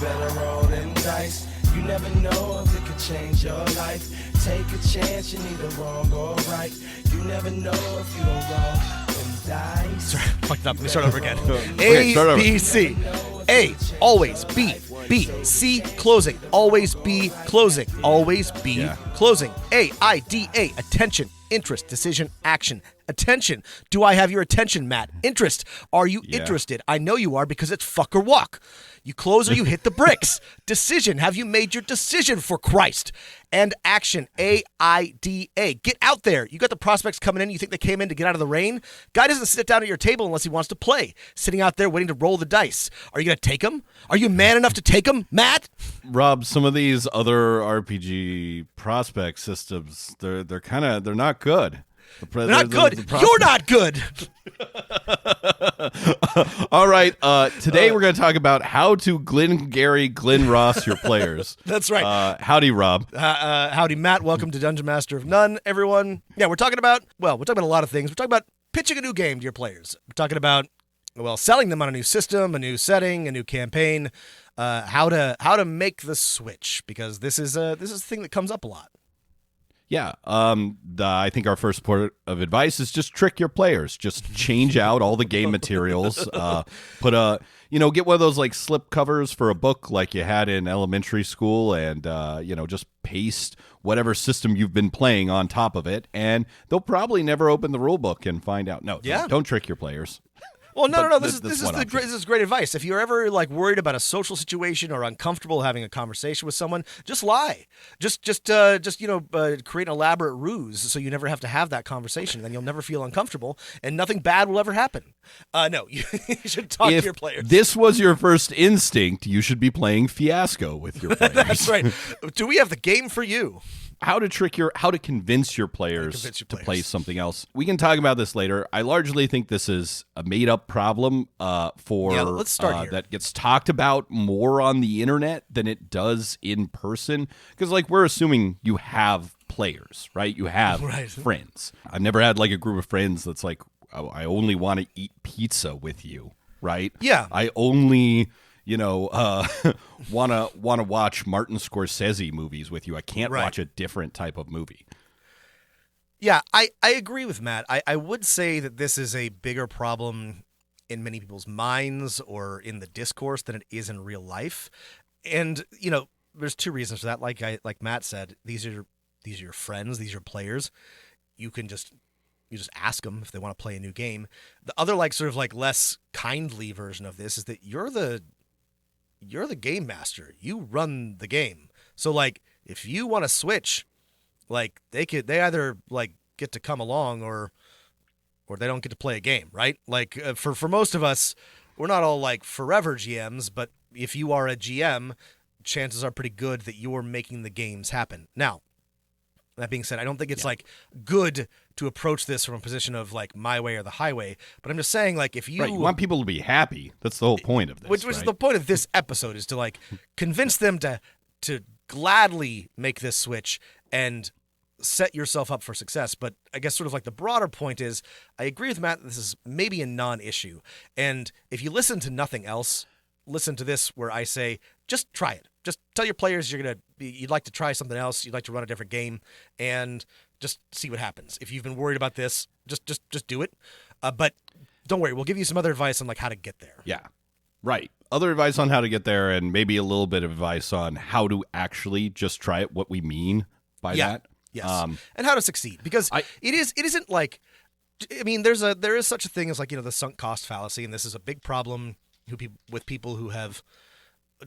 better roll them dice. You never know if it could change your life. Take a chance, you're neither wrong or right. You never know if you don't roll them dice. Sorry, fucked it up. Let me start over again. Okay, start over. A, B, C. A, always. B, B. C, closing. Always B, closing. Always B, closing. A, I, D, A. Attention, interest, decision, action. Attention. Do I have your attention, Matt? Interest. Are you interested? I know you are because it's fuck or walk. You close or you hit the bricks. Decision. Have you made your decision, for Christ? And action. A-I-D-A. Get out there. You got the prospects coming in. You think they came in to get out of the rain? Guy doesn't sit down at your table unless he wants to play. Sitting out there waiting to roll the dice. Are you going to take them? Are you man enough to take them, Matt? Rob, some of these other RPG prospect systems, they're not good. They're not good. You're not good. All right. Today we're going to talk about how to Glen Ross your players. That's right. Howdy, Rob. Howdy, Matt. Welcome to Dungeon Master of None, everyone. Yeah, we're talking about a lot of things. We're talking about pitching a new game to your players. We're talking about, selling them on a new system, a new setting, a new campaign, how to make the switch, because this is a thing that comes up a lot. Yeah, I think our first part of advice is just trick your players. Just change out all the game materials. Get one of those like slip covers for a book like you had in elementary school, and just paste whatever system you've been playing on top of it, and they'll probably never open the rule book and find out. No, don't trick your players. Well, no. This is great advice. If you're ever worried about a social situation or uncomfortable having a conversation with someone, just lie. Just create an elaborate ruse so you never have to have that conversation. Then you'll never feel uncomfortable, and nothing bad will ever happen. No, you should talk to your players. If this was your first instinct, you should be playing Fiasco with your players. That's right. Do we have the game for you? How to convince your players to play something else. We can talk about this later. I largely think this is a made-up problem let's start here. That gets talked about more on the internet than it does in person. Because, we're assuming you have players, right? You have friends. I've never had, a group of friends that's like, oh, I only want to eat pizza with you, right? Yeah. I only... want to watch Martin Scorsese movies with you. I can't watch a different type of movie. Yeah, I agree with Matt. I would say that this is a bigger problem in many people's minds or in the discourse than it is in real life. And, there's two reasons for that. Like Matt said, these are your friends, these are players. You just ask them if they want to play a new game. The other less kindly version of this is that you're the game master. You run the game. So if you want to switch, they either get to come along or they don't get to play a game, right? For most of us, we're not all forever GMs, but if you are a GM, chances are pretty good that you're making the games happen. Now, that being said, I don't think it's good to approach this from a position of my way or the highway. But I'm just saying, if you want people to be happy, that's the whole point of this. Which is the point of this episode, is to convince them to gladly make this switch and set yourself up for success. But I guess the broader point is, I agree with Matt that this is maybe a non-issue. And if you listen to nothing else, listen to this where I say, just try it. Just tell your players you'd like to try something else, you'd like to run a different game, and just see what happens. If you've been worried about this, just do it. But don't worry, we'll give you some other advice on how to get there. Yeah, right. Other advice on how to get there, and maybe a little bit of advice on how to actually just try it. What we mean by that, yes, and how to succeed, because it isn't there is such a thing as the sunk cost fallacy, and this is a big problem with people who have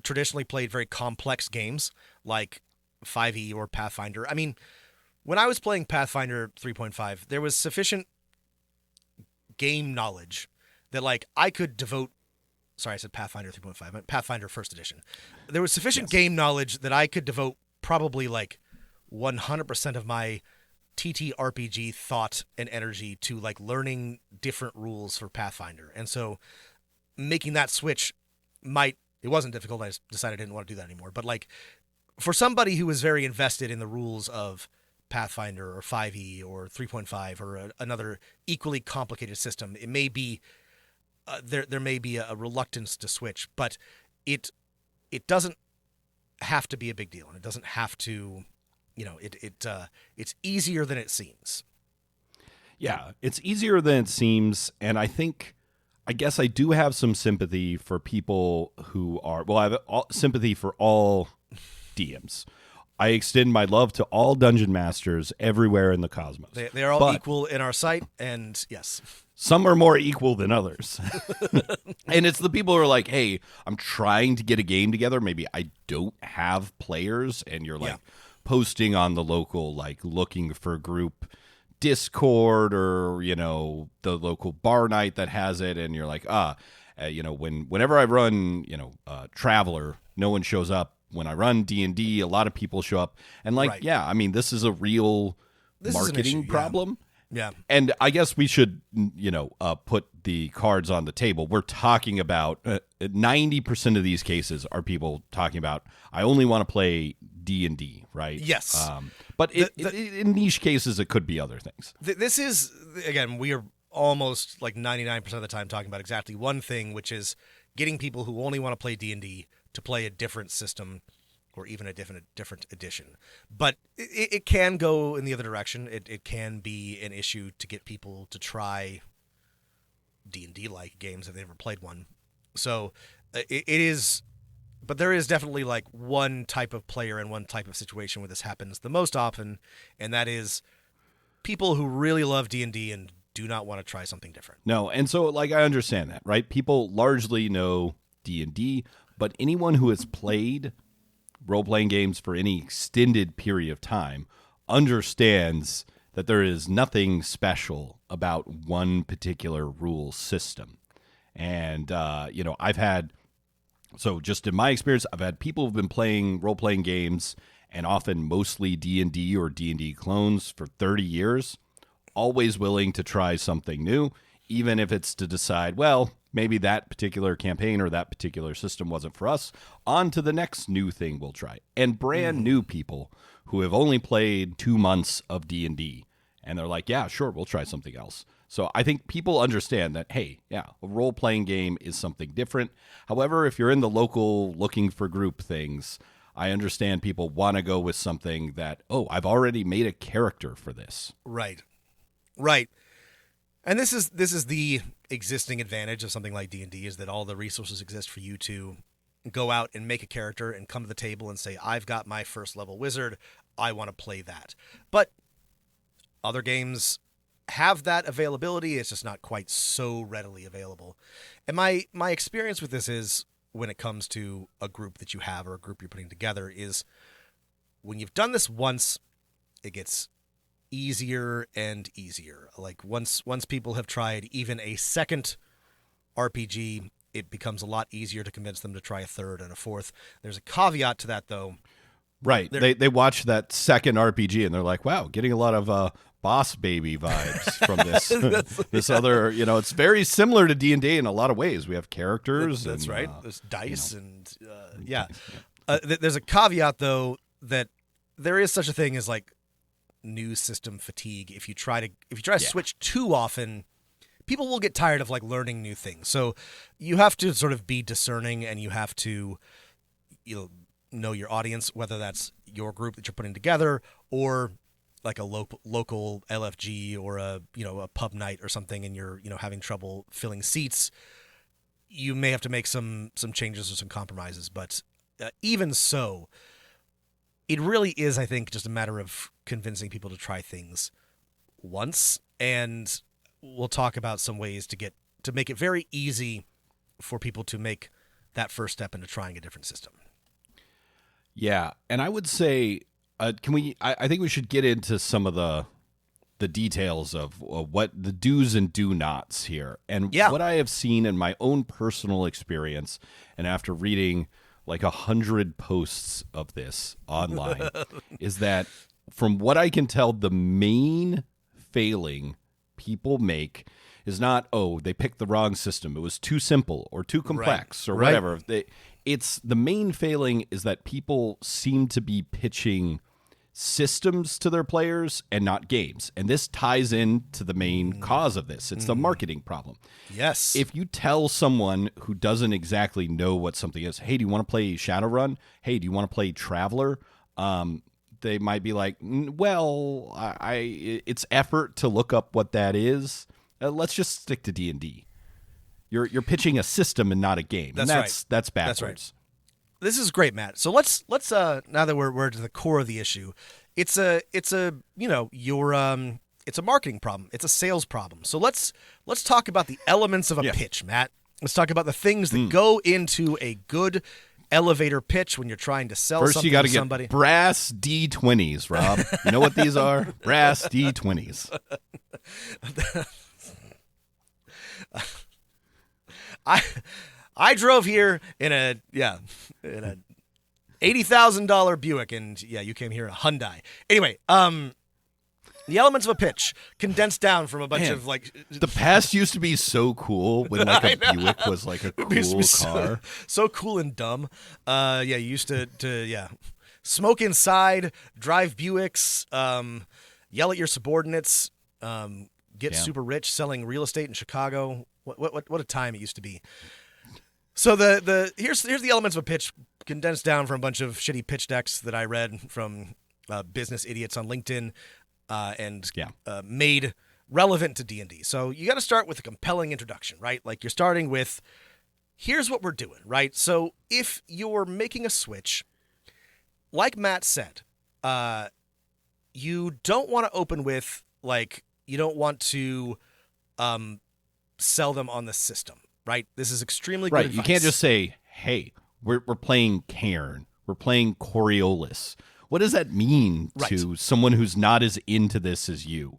traditionally played very complex games like 5e or Pathfinder. I mean, when I was playing Pathfinder 3.5, there was sufficient game knowledge that I could devote. Sorry, I said Pathfinder 3.5. I meant Pathfinder First Edition. There was sufficient game knowledge that I could devote probably 100% of my TTRPG thought and energy to learning different rules for Pathfinder. And so making that switch it wasn't difficult. I just decided I didn't want to do that anymore. But for somebody who was very invested in the rules of Pathfinder or 5e or 3.5 or another equally complicated system, it may be there may be a reluctance to switch, but it it doesn't have to be a big deal, and it doesn't have to, it's easier than it seems. Yeah, it's easier than it seems, and I guess I do have some sympathy for people who are, well, I have sympathy for all DMs. I extend my love to all dungeon masters everywhere in the cosmos. They are all equal in our sight, and yes. Some are more equal than others. And it's the people who are like, hey, I'm trying to get a game together. Maybe I don't have players, and you're like posting on the local, like looking for group Discord or, the local bar night that has it. And you're like, whenever I run, Traveler, no one shows up. When I run D&D, a lot of people show up. And this is a real marketing problem. Yeah. And I guess we should, put the cards on the table. We're talking about 90% of these cases are people talking about, I only want to play D&D, right? Yes. But in niche cases, it could be other things. This is, again, we are almost like 99% of the time talking about exactly one thing, which is getting people who only want to play D&D to play a different system or even a different edition. But it can go in the other direction. It can be an issue to get people to try D&D-like games if they've never played one. So it is, but there is definitely like one type of player and one type of situation where this happens the most often, and that is people who really love D&D and do not want to try something different. No, and so I understand that, right? People largely know D&D, but anyone who has played role-playing games for any extended period of time understands that there is nothing special about one particular rule system. And, just in my experience, I've had people who've been playing role-playing games and often mostly D&D or D&D clones for 30 years, always willing to try something new, even if it's to decide, well, maybe that particular campaign or that particular system wasn't for us. On to the next new thing we'll try. And brand new people who have only played 2 months of D&D, and they're like, yeah, sure, we'll try something else. So I think people understand that, hey, yeah, a role-playing game is something different. However, if you're in the local looking for group things, I understand people want to go with something that, I've already made a character for this. Right. And this is the existing advantage of something like D&D, is that all the resources exist for you to go out and make a character and come to the table and say, I've got my first level wizard, I want to play that. But other games have that availability, it's just not quite so readily available. And my experience with this is, when it comes to a group that you have or a group you're putting together, is when you've done this once, it gets easier and easier. Like once people have tried even a second RPG, it becomes a lot easier to convince them to try a third and a fourth. There's a caveat to that, though. Right. They watch that second RPG and they're like, wow, getting a lot of Boss Baby vibes from this this other, it's very similar to D&D in a lot of ways. We have characters. That's and, right. There's dice and yeah. There's a caveat, though, that there is such a thing as like new system fatigue. If you try to switch too often, people will get tired of like learning new things. So you have to sort of be discerning, and you have to know your audience, whether that's your group that you're putting together or like a local LFG or a pub night or something, and you're having trouble filling seats. You may have to make some changes or some compromises, but even so, it really is, I think, just a matter of convincing people to try things once. And we'll talk about some ways to make it very easy for people to make that first step into trying a different system. Yeah, and I would say, I think we should get into some of the details of what the do's and do nots here. And what I have seen in my own personal experience, and after reading like 100 posts of this online, is that from what I can tell, the main failing people make is not, they picked the wrong system, it was too simple or too complex or whatever. It's the main failing is that people seem to be pitching systems to their players and not games. And this ties into the main cause of this. It's the marketing problem. Yes. If you tell someone who doesn't exactly know what something is, hey, do you want to play Shadowrun? Hey, do you want to play Traveler? They might be like, well, it's effort to look up what that is. Let's just stick to D&D. You're pitching a system and not a game. That's and right. That's backwards. That's right. This is great, Matt. So let's now that we're to the core of the issue, it's a marketing problem. It's a sales problem. So let's talk about the elements of a pitch, Matt. Let's talk about the things that go into a good elevator pitch when you're trying to sell First, something you got to to get somebody. brass D20s, Rob. You know what these are? Brass D20s. I drove here in a $80,000 Buick, and you came here a Hyundai. Anyway, the elements of a pitch condensed down from a bunch of like. The past used to be so cool when like a Buick was like a cool car. So cool and dumb. You used to smoke inside, drive Buicks, yell at your subordinates, get super rich selling real estate in Chicago. What a time it used to be. So here's the elements of a pitch condensed down from a bunch of shitty pitch decks that I read from business idiots on LinkedIn and made relevant to D&D. So you got to start with a compelling introduction, right? Like you're starting with, here's what we're doing, right? So if you're making a switch, like Matt said, you don't want to open with like you don't want to sell them on the system. Right, this is extremely good advice. You can't just say, "Hey, we're playing Cairn, we're playing Coriolis." What does that mean to someone who's not as into this as you?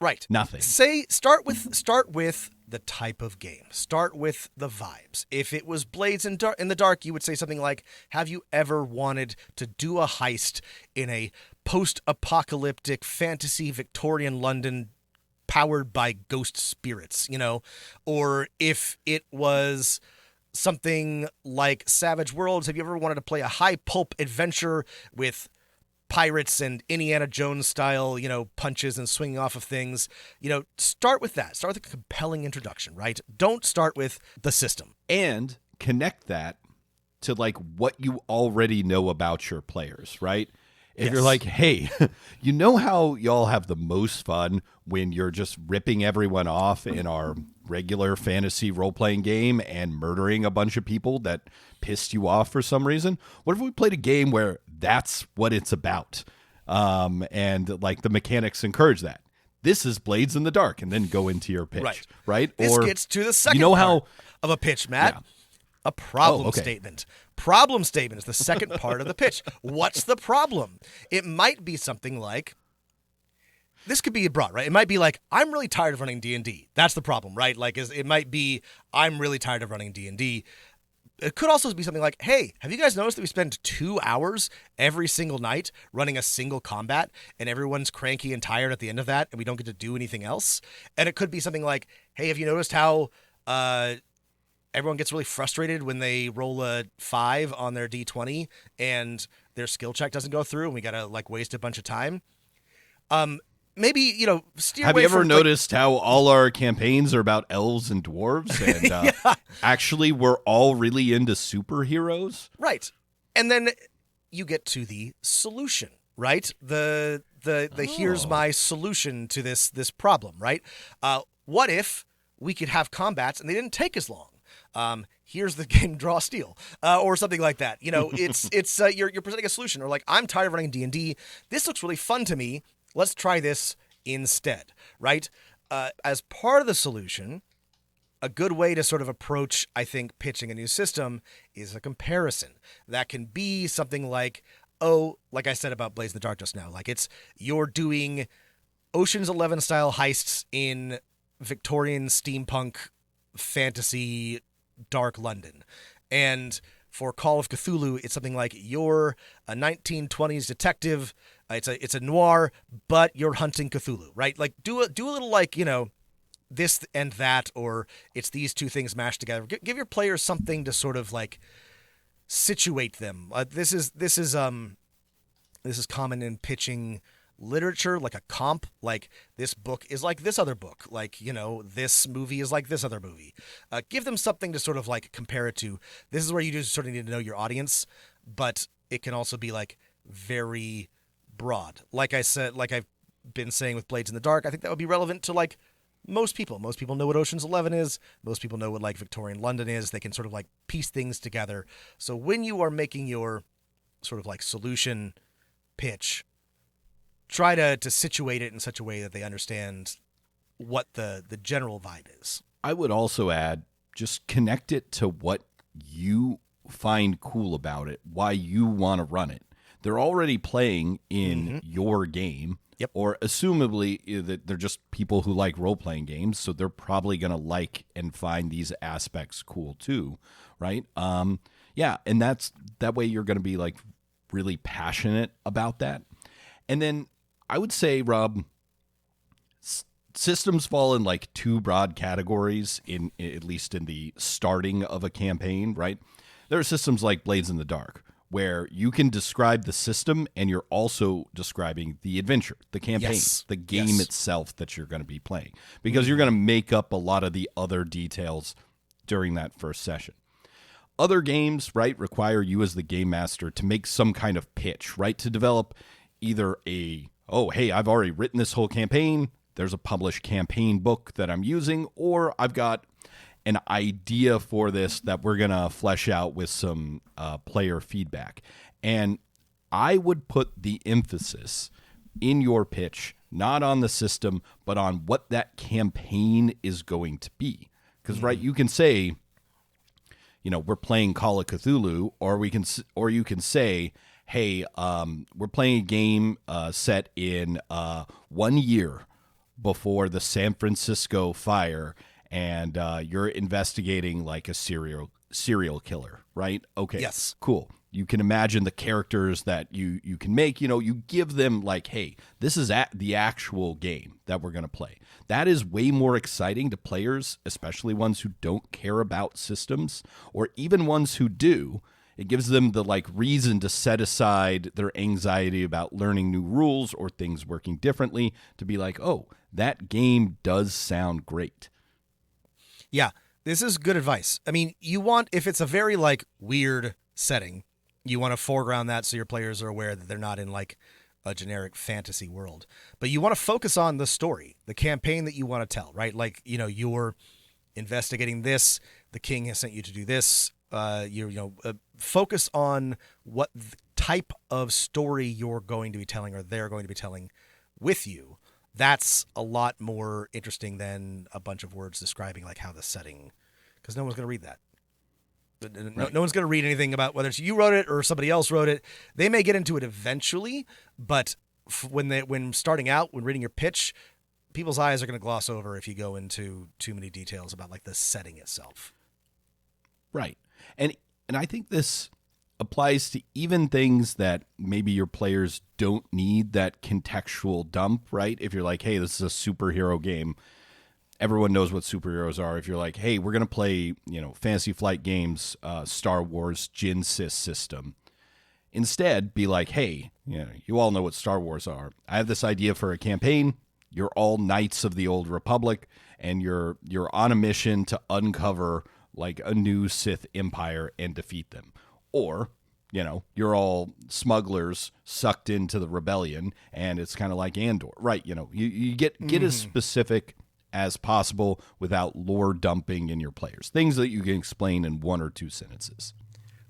Right, nothing. Start with the type of game. Start with the vibes. If it was Blades in the Dark, you would say something like, "Have you ever wanted to do a heist in a post-apocalyptic fantasy Victorian London?" Powered by ghost spirits, or if it was something like Savage Worlds, have you ever wanted to play a high pulp adventure with pirates and Indiana Jones style, punches and swinging off of things? Start with that. Start with a compelling introduction, right? Don't start with the system. And connect that to like what you already know about your players, right? If you're like, hey, you know how y'all have the most fun when you're just ripping everyone off in our regular fantasy role-playing game and murdering a bunch of people that pissed you off for some reason? What if we played a game where that's what it's about? And like the mechanics encourage that. This is Blades in the Dark, and then go into your pitch, right? This gets to the second part of a pitch, Matt. Yeah. A problem statement. Problem statement is the second part of the pitch. What's the problem? It might be something like, this could be broad, right? It might be like, I'm really tired of running D&D. That's the problem, right? Like, it might be, I'm really tired of running D&D. It could also be something like, hey, have you guys noticed that we spend 2 hours every single night running a single combat and everyone's cranky and tired at the end of that and we don't get to do anything else? And it could be something like, hey, have you noticed how everyone gets really frustrated when they roll a 5 on their D20 and their skill check doesn't go through and we got to like waste a bunch of time? Maybe, steer Have away you ever from noticed how all our campaigns are about elves and dwarves? And actually, we're all really into superheroes? Right. And then you get to the solution, right? The here's my solution to this problem, right? What if we could have combats and they didn't take as long? Here's the game, draw steel, or something like that. It's you're presenting a solution, or like, I'm tired of running D&D. This looks really fun to me. Let's try this instead, right? As part of the solution, a good way to sort of approach, I think, pitching a new system is a comparison. That can be something like, like I said about Blaze in the Dark just now, like you're doing Ocean's 11 style heists in Victorian steampunk fantasy dark London. And for Call of Cthulhu, it's something like you're a 1920s detective. It's a noir, but you're hunting Cthulhu, right? Like do a little like, this and that, or it's these two things mashed together. Give your players something to sort of like situate them. This is This is common in pitching literature, like a comp, like this book is like this other book, like, this movie is like this other movie. Give them something to sort of like compare it to. This is where you just sort of need to know your audience, but it can also be like very broad. Like I said, like I've been saying with Blades in the Dark, I think that would be relevant to like most people. Most people know what Ocean's 11 is. Most people know what like Victorian London is. They can sort of like piece things together. So when you are making your sort of like solution pitch, try to situate it in such a way that they understand what the general vibe is. I would also add, just connect it to what you find cool about it, why you want to run it. They're already playing in your game. Yep. Or assumably that they're just people who like role-playing games, so they're probably going to like and find these aspects cool too, right? Yeah, and that way you're going to be like really passionate about that. And then I would say, Rob, systems fall in like two broad categories, at least in the starting of a campaign, right? There are systems like Blades in the Dark, where you can describe the system and you're also describing the adventure, the campaign, the game itself that you're going to be playing, because you're going to make up a lot of the other details during that first session. Other games, right, require you as the game master to make some kind of pitch, right, to develop either hey, I've already written this whole campaign, there's a published campaign book that I'm using, or I've got an idea for this that we're going to flesh out with some player feedback. And I would put the emphasis in your pitch, not on the system, but on what that campaign is going to be. Because, right, you can say, we're playing Call of Cthulhu, or you can say, hey, we're playing a game set in 1 year before the San Francisco fire, and you're investigating like a serial killer, right? Okay. Yes. Cool. You can imagine the characters that you can make. You give them like, hey, this is the actual game that we're going to play. That is way more exciting to players, especially ones who don't care about systems, or even ones who do. It gives them the like reason to set aside their anxiety about learning new rules or things working differently to be like, oh, that game does sound great. Yeah, this is good advice. I mean, if it's a very like weird setting, you want to foreground that so your players are aware that they're not in like a generic fantasy world. But you want to focus on the story, the campaign that you want to tell, right? Like, you're investigating this, the king has sent you to do this. Focus on what type of story you're going to be telling or they're going to be telling with you. That's a lot more interesting than a bunch of words describing like how the setting, because no one's going to read that. No one's going to read anything about whether it's you wrote it or somebody else wrote it. They may get into it eventually, but when starting out, when reading your pitch, people's eyes are going to gloss over if you go into too many details about like the setting itself. Right. And I think this applies to even things that maybe your players don't need that contextual dump, right? If you're like, hey, this is a superhero game, everyone knows what superheroes are. If you're like, hey, we're going to play, Fantasy Flight Games, Star Wars Jyn Sys system. Instead, be like, hey, you all know what Star Wars are. I have this idea for a campaign. You're all Knights of the Old Republic, and you're on a mission to uncover like a new Sith empire and defeat them. Or, you're all smugglers sucked into the rebellion, and it's kind of like Andor, right? You get as specific as possible without lore dumping in your players. Things that you can explain in one or two sentences.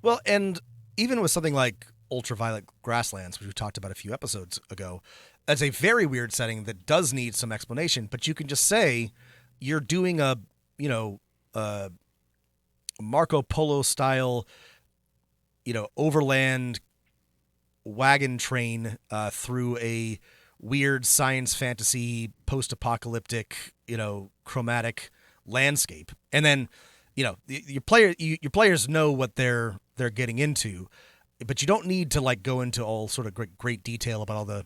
Well, and even with something like Ultraviolet Grasslands, which we talked about a few episodes ago, that's a very weird setting that does need some explanation, but you can just say you're doing a Marco Polo style, overland wagon train through a weird science fantasy post-apocalyptic, chromatic landscape. And then, your players know what they're getting into, but you don't need to like go into all sort of great detail about all the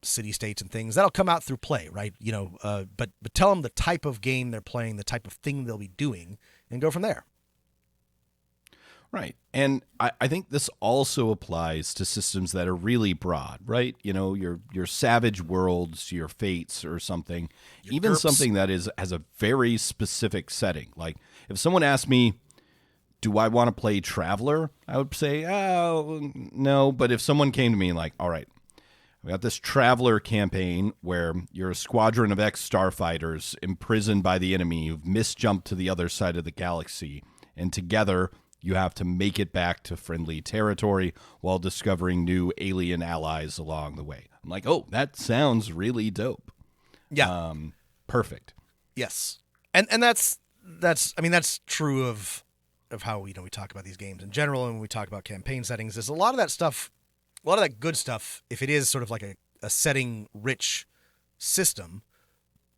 city states and things. That'll come out through play, right? But tell them the type of game they're playing, the type of thing they'll be doing, and go from there. Right. And I think this also applies to systems that are really broad, right? You know, your Savage Worlds, your Fates or something, even GURPS. something that has a very specific setting. Like if someone asked me, do I want to play Traveler? I would say, oh, no. But if someone came to me and like, all right, we got this Traveler campaign where you're a squadron of ex-starfighters imprisoned by the enemy. You've misjumped to the other side of the galaxy. And together, you have to make it back to friendly territory while discovering new alien allies along the way. I'm like, oh, that sounds really dope. Yeah. Perfect. Yes. And that's I mean, that's true of how we talk about these games in general, and when we talk about campaign settings, is a lot of that stuff, a lot of that good stuff, if it is sort of like a setting rich system,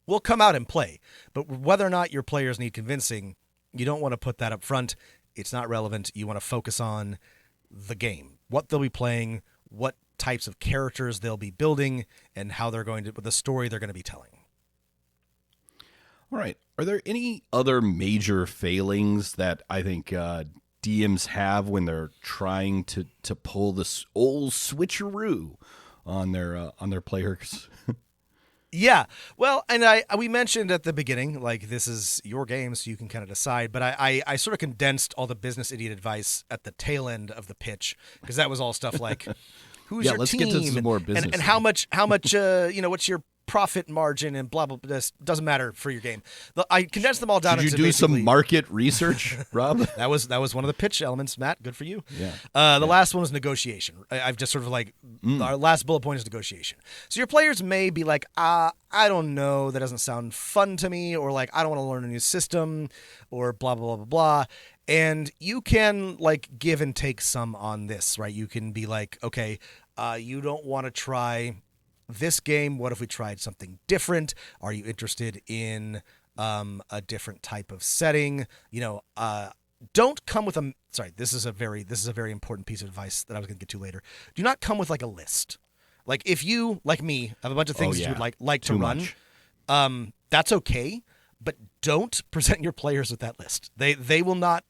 will come out and play. But whether or not your players need convincing, you don't want to put that up front. It's not relevant. You want to focus on the game, what they'll be playing, what types of characters they'll be building, and how they're going to, the story they're going to be telling. All right. Are there any other major failings that I think DMs have when they're trying to pull this old switcheroo on their players? Yeah. Well, and we mentioned at the beginning, like, this is your game, so you can kind of decide. But I sort of condensed all the business idiot advice at the tail end of the pitch, because that was all stuff like, who's your let's team? get to some more business. And how much, what's your profit margin and blah, blah, blah. This doesn't matter for your game. I condensed them all down Did you into do basically, some market research, Rob? That was one of the pitch elements, Matt. Good for you. Yeah. The last one was negotiation. I've just sort of like, our last bullet point is negotiation. So your players may be like, I don't know, that doesn't sound fun to me, or like, I don't want to learn a new system, or blah, blah, blah, blah, blah. And you can like give and take some on this, right? You can be like, okay, you don't want to try this game. What if we tried something different? Are you interested in a different type of setting? Don't come with a. Sorry, this is a very important piece of advice that I was going to get to later. Do not come with like a list. Like if you, like me, have a bunch of things that you would like to run, that's okay. But don't present your players with that list. They will not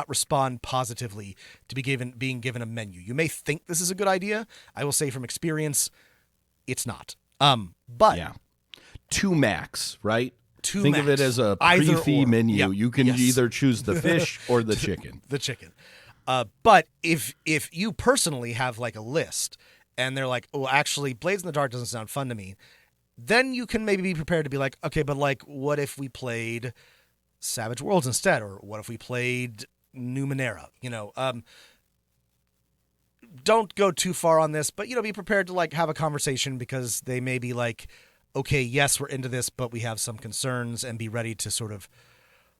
respond positively to being given a menu. You may think this is a good idea. I will say from experience, it's not. But yeah, 2 max, right? Think of it as a Either pre-fee or. menu. Yep. You can Yes. either choose the fish or the chicken. The chicken. But if you personally have like a list and they're like, oh, actually, Blades in the Dark doesn't sound fun to me, then you can maybe be prepared to be like, okay, but like, what if we played Savage Worlds instead? Or what if we played Numenera? Don't go too far on this, but, be prepared to like have a conversation, because they may be like, okay, yes, we're into this, but we have some concerns, and be ready to sort of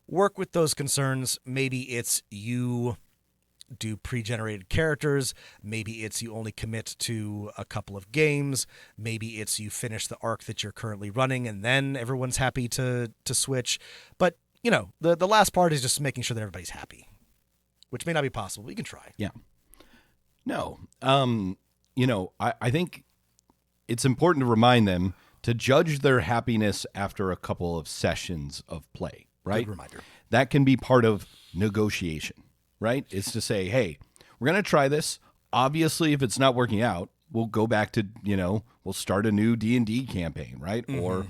work with those concerns. Maybe it's you do pre-generated characters. Maybe it's you only commit to a couple of games. Maybe it's you finish the arc that you're currently running, and then everyone's happy to switch. But, the last part is just making sure that everybody's happy, which may not be possible, but you can try. Yeah. No. I think it's important to remind them to judge their happiness after a couple of sessions of play, right? Good reminder. That can be part of negotiation, right? It's to say, hey, we're going to try this. Obviously, if it's not working out, we'll go back to, we'll start a new D&D campaign, right? Mm-hmm. Or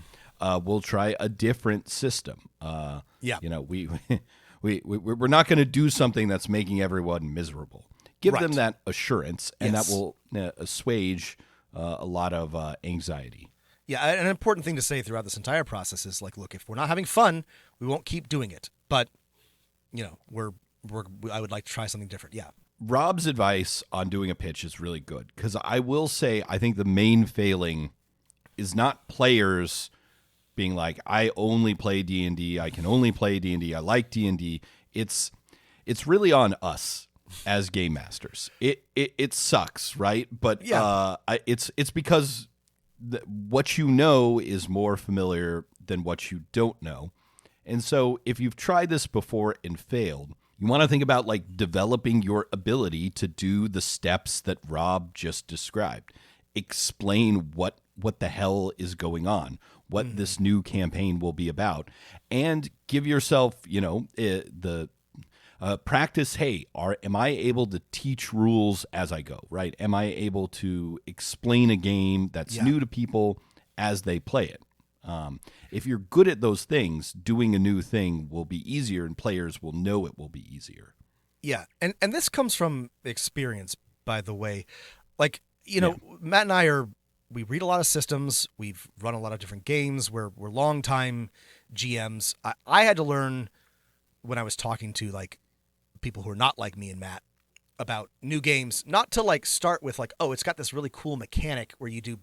we'll try a different system. We're not going to do something that's making everyone miserable. Give them that assurance, and that will assuage a lot of anxiety. Yeah, an important thing to say throughout this entire process is like, look, if we're not having fun, we won't keep doing it. But, I would like to try something different. Yeah. Rob's advice on doing a pitch is really good, because I will say I think the main failing is not players being like, I only play D&D, I can only play D&D, I like D&D. It's really on us as game masters. It sucks, right? But it's because what you know is more familiar than what you don't know. And so if you've tried this before and failed, you want to think about like developing your ability to do the steps that Rob just described. Explain what the hell is going on, what this new campaign will be about, and give yourself, Practice, hey, am I able to teach rules as I go, right? Am I able to explain a game that's new to people as they play it? If you're good at those things, doing a new thing will be easier, and players will know it will be easier. Yeah, and this comes from experience, by the way. Like, Matt and I we read a lot of systems. We've run a lot of different games. We're longtime GMs. I had to learn when I was talking to like people who are not like me and Matt about new games, not to like start with like, oh, it's got this really cool mechanic where you do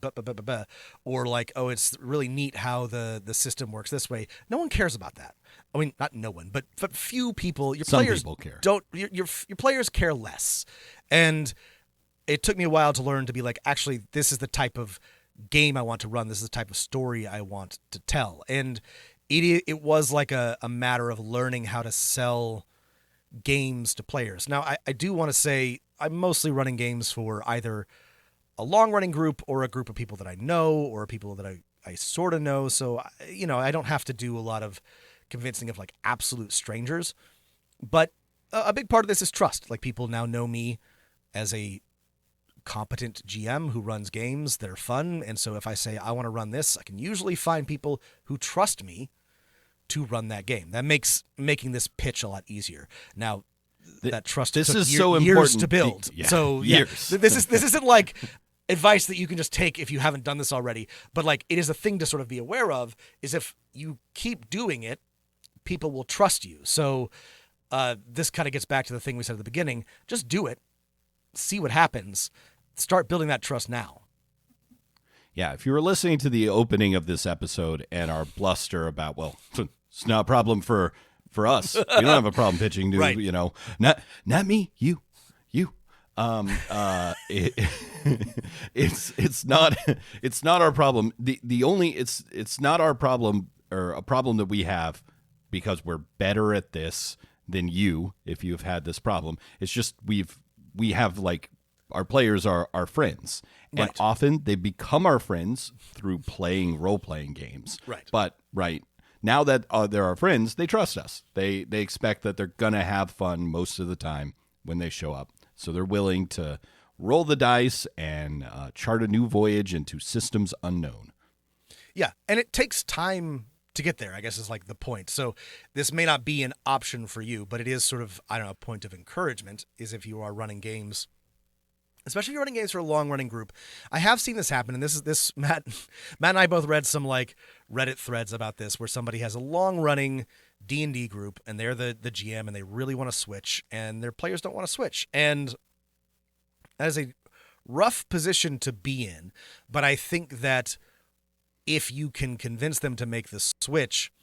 or like, oh, it's really neat how the system works this way. No one cares about that. I mean, not no one, but few people. Some people care. Your players care less, and it took me a while to learn to be like, actually, this is the type of game I want to run. This is the type of story I want to tell, and it was like a matter of learning how to sell games to players. Now, I do want to say I'm mostly running games for either a long-running group or a group of people that I know or people that I sort of know. So, I don't have to do a lot of convincing of like absolute strangers. But a big part of this is trust. Like, people now know me as a competent GM who runs games that are fun. And so if I say I want to run this, I can usually find people who trust me to run that game. That makes making this pitch a lot easier. Now, that trust this took is years so important to build. So years. This isn't like advice that you can just take if you haven't done this already. But like, it is a thing to sort of be aware of. Is if you keep doing it, people will trust you. So this kind of gets back to the thing we said at the beginning. Just do it. See what happens. Start building that trust now. Yeah, if you were listening to the opening of this episode and our bluster about, well, it's not a problem for us. We don't have a problem pitching to, right. Not me, you. It's not our problem. It's not our problem, or a problem that we have because we're better at this than you. If you've had this problem, it's just we have like, our players are our friends, and right. often they become our friends through playing role-playing games. Right. But now that they're our friends, they trust us. They expect that they're gonna have fun most of the time when they show up. So they're willing to roll the dice and chart a new voyage into systems unknown. Yeah, and it takes time to get there, I guess, is like the point. So this may not be an option for you, but it is sort of, I don't know, a point of encouragement is if you are running games, especially if you're running games for a long-running group. I have seen this happen, and this Matt and I both read some like Reddit threads about this where somebody has a long-running D&D group, and they're the GM, and they really want to switch, and their players don't want to switch. And that is a rough position to be in, but I think that if you can convince them to make the switch,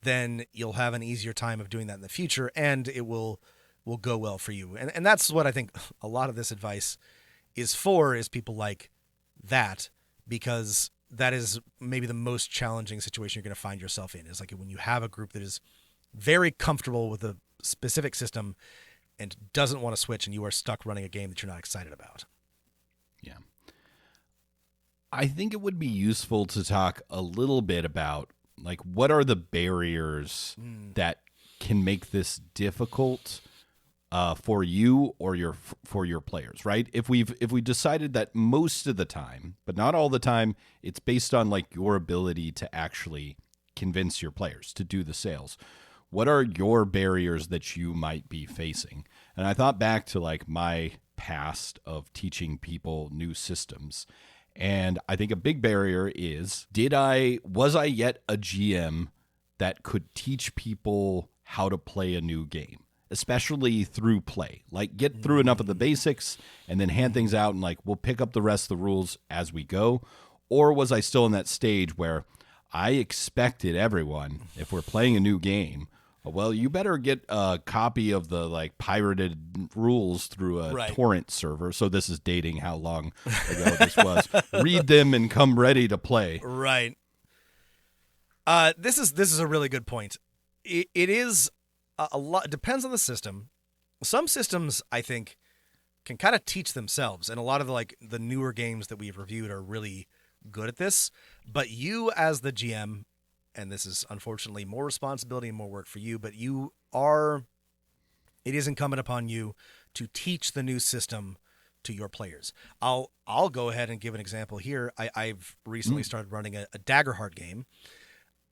then you'll have an easier time of doing that in the future, and it will go well for you. And that's what I think a lot of this advice is people like that, because that is maybe the most challenging situation you're going to find yourself in, is like when you have a group that is very comfortable with a specific system and doesn't want to switch, and you are stuck running a game that you're not excited about. Yeah. I think it would be useful to talk a little bit about like what are the barriers that can make this difficult for you or for your players, right? If we decided that most of the time, but not all the time, it's based on like your ability to actually convince your players to do the sales. What are your barriers that you might be facing? And I thought back to like my past of teaching people new systems. And I think a big barrier is, was I yet a GM that could teach people how to play a new game, especially through play? Like, get through enough of the basics and then hand things out and like, we'll pick up the rest of the rules as we go. Or was I still in that stage where I expected everyone, if we're playing a new game, well, you better get a copy of the like pirated rules through a torrent server. So this is dating how long ago this was. Read them and come ready to play. Right. This is a really good point. It is a lot. It depends on the system. Some systems, I think, can kind of teach themselves, and a lot of the newer games that we've reviewed are really good at this. But you, as the GM, and this is unfortunately more responsibility and more work for you, but you are it is incumbent upon you to teach the new system to your players. I'll go ahead and give an example here. I've recently started running a Daggerheart game.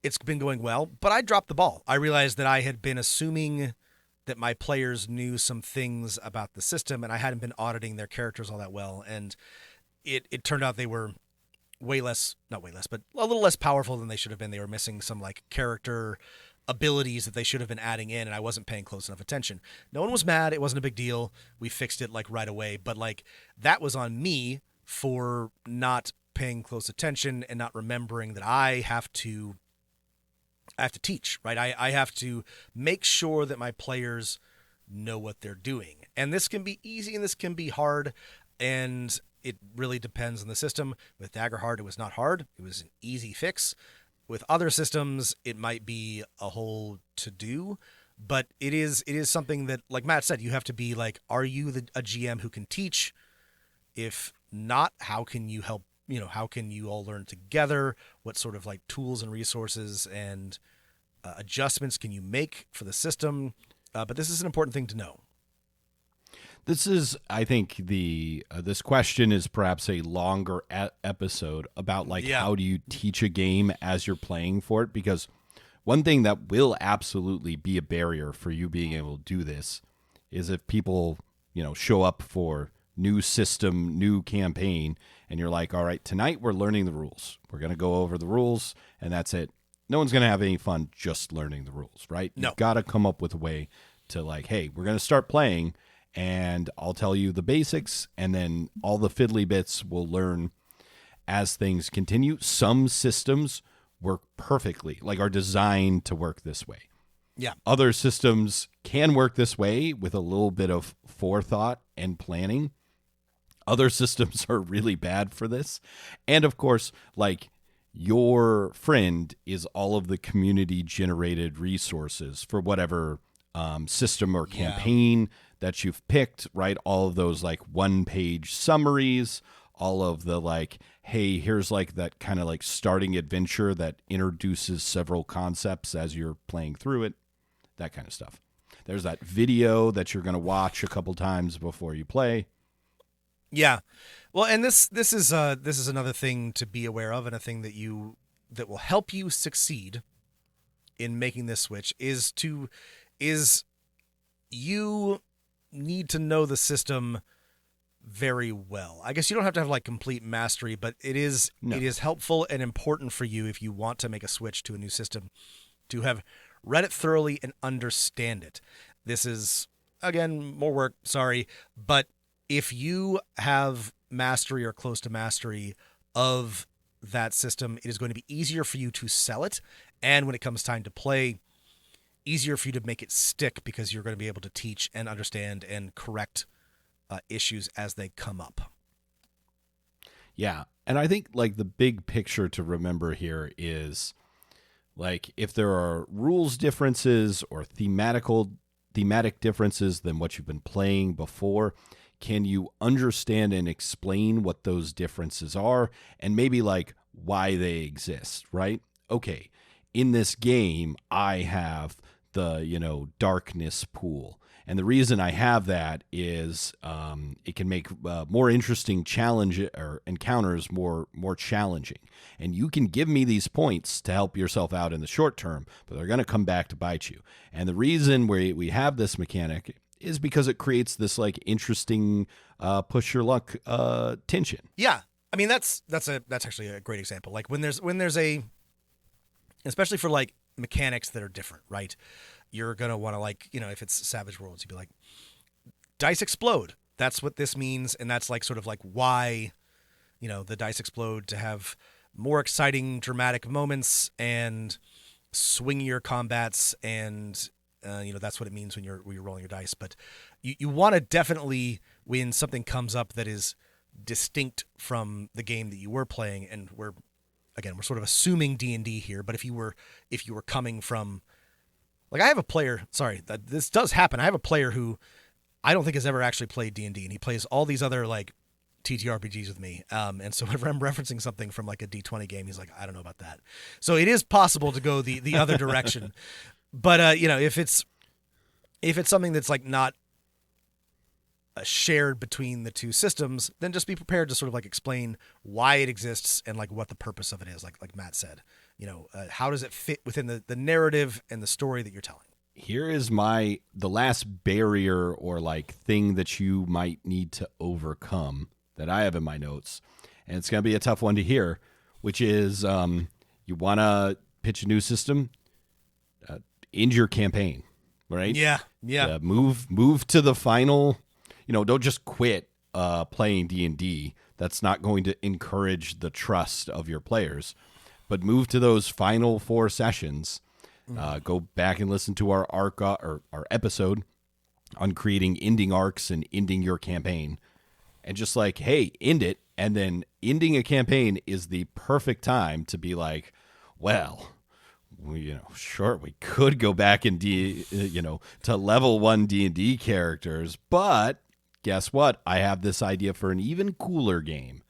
It's been going well, but I dropped the ball. I realized that I had been assuming that my players knew some things about the system, and I hadn't been auditing their characters all that well. And it turned out they were not way less, but a little less powerful than they should have been. They were missing some like character abilities that they should have been adding in, and I wasn't paying close enough attention. No one was mad. It wasn't a big deal. We fixed it like right away, but like that was on me for not paying close attention and not remembering that I have to teach, right? I have to make sure that my players know what they're doing. And this can be easy and this can be hard, and it really depends on the system. With Daggerheart, it was not hard. It was an easy fix. With other systems, it might be a whole to-do, but it is something that, like Matt said, you have to be like, are you a GM who can teach? If not, how can you help? How can you all learn together? What sort of like tools and resources and adjustments can you make for the system? But this is an important thing to know. This is, I think, this question is perhaps a longer episode about how do you teach a game as you're playing for it? Because one thing that will absolutely be a barrier for you being able to do this is if people, show up for new system, new campaign, and you're like, all right, tonight we're learning the rules. We're going to go over the rules, and that's it. No one's going to have any fun just learning the rules, right? No. You've got to come up with a way to like, hey, we're going to start playing, and I'll tell you the basics, and then all the fiddly bits we'll learn as things continue. Some systems work perfectly, are designed to work this way. Yeah. Other systems can work this way with a little bit of forethought and planning. Other systems are really bad for this. And of course, your friend is all of the community-generated resources for whatever system or campaign that you've picked, right? All of those one-page summaries, all of the hey, here's that kind of starting adventure that introduces several concepts as you're playing through it, that kind of stuff. There's that video that you're going to watch a couple times before you play. Yeah. Well, and this is another thing to be aware of, and a thing that will help you succeed in making this switch is you need to know the system very well. I guess you don't have to have complete mastery, but it is helpful and important for you if you want to make a switch to a new system to have read it thoroughly and understand it. This is, again, more work, sorry, but if you have mastery or close to mastery of that system, it is going to be easier for you to sell it, and when it comes time to play, easier for you to make it stick because you're going to be able to teach and understand and correct issues as they come up. Yeah, and I think the big picture to remember here is if there are rules differences or thematic differences than what you've been playing before, can you understand and explain what those differences are and maybe why they exist, right? Okay, in this game, I have the, darkness pool. And the reason I have that is it can make more interesting challenge or encounters more challenging. And you can give me these points to help yourself out in the short term, but they're going to come back to bite you. And the reason we have this mechanic is because it creates this interesting push your luck tension. Yeah, I mean that's actually a great example. When there's a, especially for mechanics that are different, right? You're gonna want to if it's Savage Worlds, you'd be like, dice explode. That's what this means, and that's sort of why, the dice explode to have more exciting, dramatic moments and swingier combats, and that's what it means when you're rolling your dice. But you want to definitely, when something comes up that is distinct from the game that you were playing, and we're sort of assuming D&D here, but if you were coming from, I have a player, sorry, that this does happen. I have a player who I don't think has ever actually played D&D, and he plays all these other TTRPGs with me. And so whenever I'm referencing something from a D20 game, he's like, I don't know about that. So it is possible to go the other direction. But, if it's If it's something that's like not shared between the two systems, then just be prepared to sort of like explain why it exists and like what the purpose of it is. Like Matt said, how does it fit within the narrative and the story that you're telling? Here is the last barrier or like thing that you might need to overcome that I have in my notes. And it's going to be a tough one to hear, which is you want to pitch a new system, end your campaign, right? Yeah. Move to the final, don't just quit playing D&D. That's not going to encourage the trust of your players. But move to those final 4 sessions. Go back and listen to our arc or our episode on creating ending arcs and ending your campaign. And just like, hey, end it. And then ending a campaign is the perfect time to be like, well, sure, we could go back and to level 1 D&D characters, but guess what? I have this idea for an even cooler game.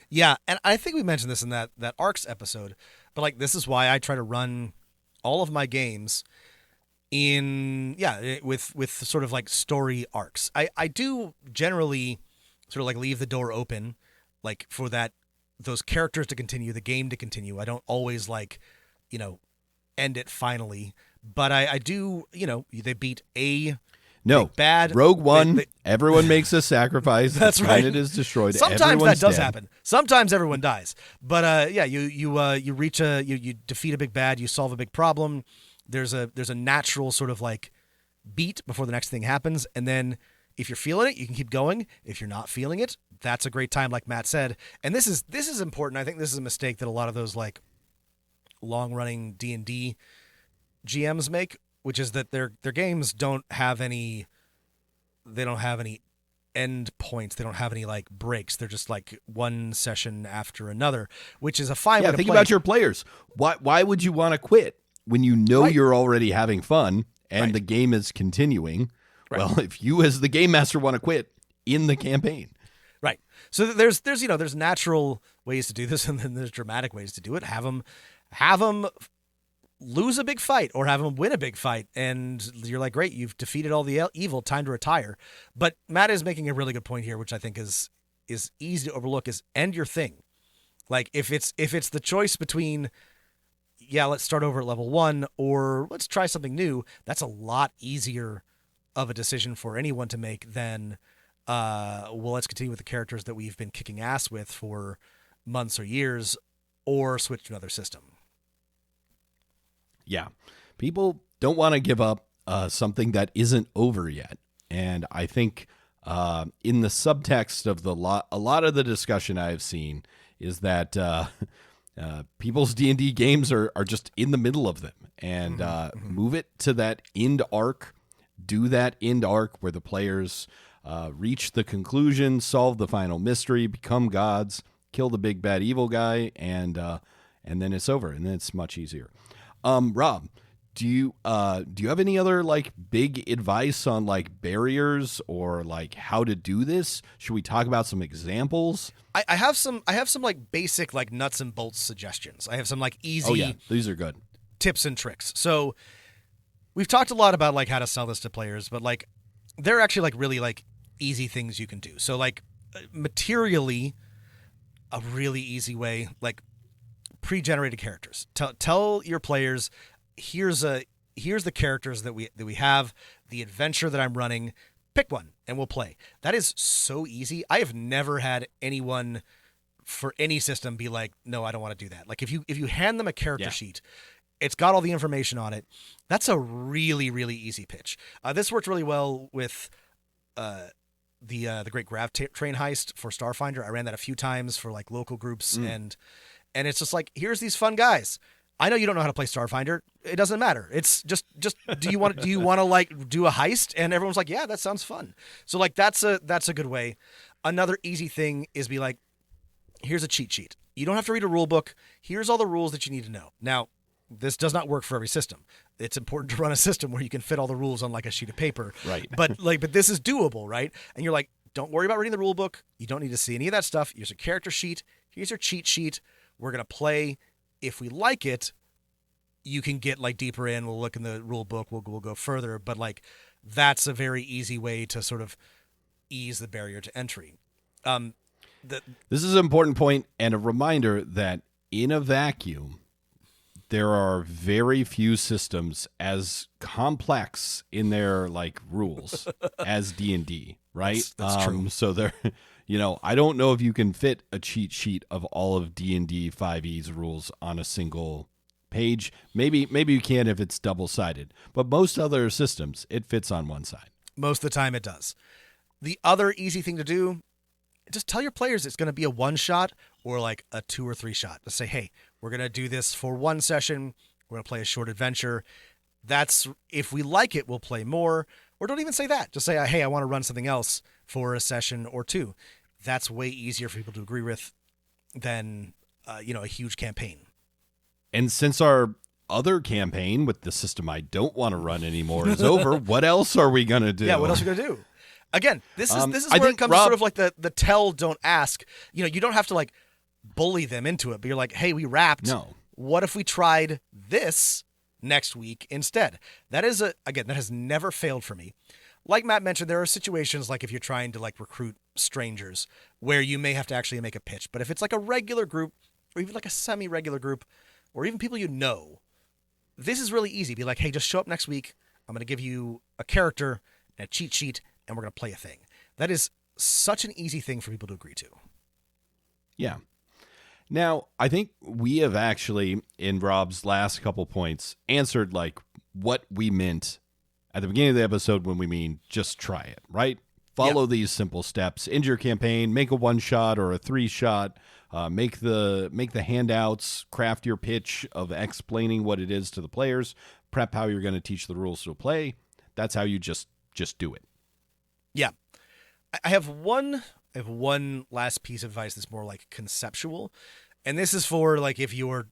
Yeah, and I think we mentioned this in that arcs episode, but like this is why I try to run all of my games with sort of like story arcs. I do generally sort of like leave the door open like for those characters to continue, the game to continue. I don't always like, end it finally, but I do, they beat a bad Rogue One. Everyone makes a sacrifice. That's right. It is destroyed. Sometimes Everyone's that does dead. happen. Sometimes everyone dies. But you reach you defeat a big bad. You solve a big problem. There's a natural sort of like beat before the next thing happens, and then if you're feeling it, you can keep going. If you're not feeling it, that's a great time, like Matt said. And this is important. I think this is a mistake that a lot of those like long running D&D GMs make, which is that their games don't have any end points. They don't have any like breaks. They're just like one session after another, which is a fine way to think play. about your players. Why would you want to quit when you know Right. you're already having fun and Right. the game is continuing? Right. Well, if you as the game master want to quit in the campaign. Right. So there's natural ways to do this, and then there's dramatic ways to do it. Have them lose a big fight or have them win a big fight, and you're like, great, you've defeated all the evil, time to retire. But Matt is making a really good point here, which I think is easy to overlook, is end your thing. Like if it's the choice between, let's start over at level 1 or let's try something new, that's a lot easier of a decision for anyone to make than let's continue with the characters that we've been kicking ass with for months or years, or switch to another system. Yeah. People don't want to give up something that isn't over yet. And I think in the subtext of a lot of the discussion I've seen is that people's D&D games are just in the middle of them. And move it to that end arc. Do that end arc where the players reach the conclusion, solve the final mystery, become gods, kill the big bad evil guy, and then it's over. And then it's much easier. Rob, do you have any other like big advice on like barriers or like how to do this? Should we talk about some examples? I have some like basic like nuts and bolts suggestions. I have some like easy Oh yeah, these are good. tips and tricks. So we've talked a lot about like how to sell this to players, but like they're actually like really like easy things you can do. So like materially, a really easy way, like pre-generated characters. Tell your players, here's the characters that we have, the adventure that I'm running. Pick one and we'll play. That is so easy. I have never had anyone for any system be like, no, I don't want to do that. Like if you hand them a character sheet, it's got all the information on it. That's a really, really easy pitch. This worked really well with the Great Grav Train Heist for Starfinder. I ran that a few times for like local groups, and it's just like, here's these fun guys. I know you don't know how to play Starfinder. It doesn't matter. It's just do you want to like do a heist? And everyone's like, yeah, that sounds fun. So like that's a good way. Another easy thing is be like, here's a cheat sheet. You don't have to read a rule book. Here's all the rules that you need to know. Now, this does not work for every system. It's important to run a system where you can fit all the rules on like a sheet of paper. Right. But this is doable, right? And you're like, don't worry about reading the rule book. You don't need to see any of that stuff. Here's a character sheet. Here's your cheat sheet. We're going to play. If we like it, you can get like deeper in. We'll look in the rule book. We'll go further. But like that's a very easy way to sort of ease the barrier to entry. This is an important point and a reminder that in a vacuum, there are very few systems as complex in their like rules as D&D, right? That's true. So there, I don't know if you can fit a cheat sheet of all of D&D 5e's rules on a single page. Maybe you can if it's double-sided, but most other systems, it fits on one side. Most of the time it does. The other easy thing to do, just tell your players it's going to be a one shot or like a 2 or 3 shot. Just say, hey, we're going to do this for one session. We're going to play a short adventure. That's, if we like it, we'll play more. Or don't even say that. Just say, hey, I want to run something else for a session or 2. That's way easier for people to agree with than, a huge campaign. And since our other campaign with the system I don't want to run anymore is over, what else are we going to do? Yeah, what else are we going to do? Again, this is I where think it comes to sort of like the tell, don't ask. You don't have to like bully them into it, but you're like, hey, we wrapped. No. What if we tried this next week instead? That has never failed for me. Like Matt mentioned, there are situations like if you're trying to like recruit strangers where you may have to actually make a pitch. But if it's like a regular group or even like a semi-regular group or even people this is really easy. Be like, hey, just show up next week. I'm going to give you a character and a cheat sheet and we're going to play a thing. That is such an easy thing for people to agree to. Yeah. Now, I think we have actually, in Rob's last couple points, answered like what we meant at the beginning of the episode when we mean just try it, right? Follow these simple steps into your campaign, make a 1-shot or a 3-shot, make the handouts, craft your pitch of explaining what it is to the players, prep how you're going to teach the rules to play. That's how you just do it. Yeah. I have one last piece of advice that's more like conceptual. And this is for like if you're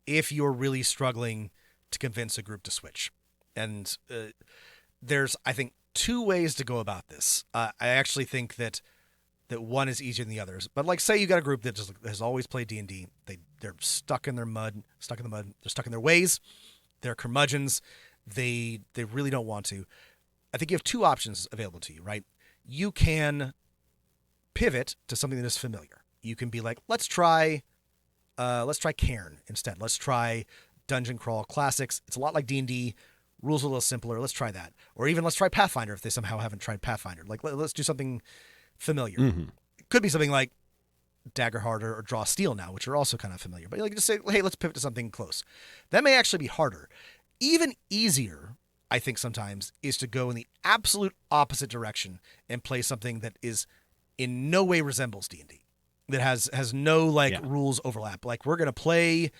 really struggling to convince a group to switch. And there's, I think, 2 ways to go about this. I actually think that one is easier than the others. But like say you got a group that just has always played D&D. They're stuck in the mud, they're stuck in their ways. They're curmudgeons. They really don't want to. I think you have 2 options available to you, right? You can pivot to something that is familiar. You can be like, let's try Cairn instead. Let's try Dungeon Crawl Classics. It's a lot like D&D. Rules are a little simpler. Let's try that. Or even let's try Pathfinder if they somehow haven't tried Pathfinder. Like, let's do something familiar. Mm-hmm. It could be something like Daggerheart or Draw Steel now, which are also kind of familiar. But like just say, hey, let's pivot to something close. That may actually be harder. Even easier, I think sometimes, is to go in the absolute opposite direction and play something that is in no way resembles D&D. That has no rules overlap. Like we're going to play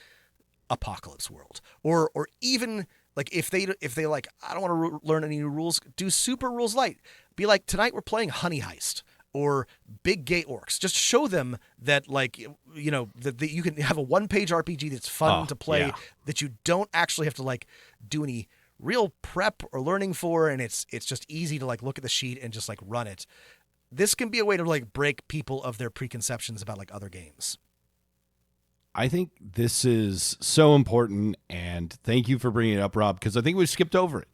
Apocalypse World or even like if they like, I don't want to learn any new rules, do super rules light. Be like, tonight we're playing Honey Heist or Big Gay Orcs. Just show them that that you can have a 1-page RPG that's fun to play, that you don't actually have to like do any real prep or learning for, and it's just easy to like look at the sheet and just like run it. This can be a way to like break people of their preconceptions about like other games. I think this is so important, and thank you for bringing it up, Rob, because I think we've skipped over it.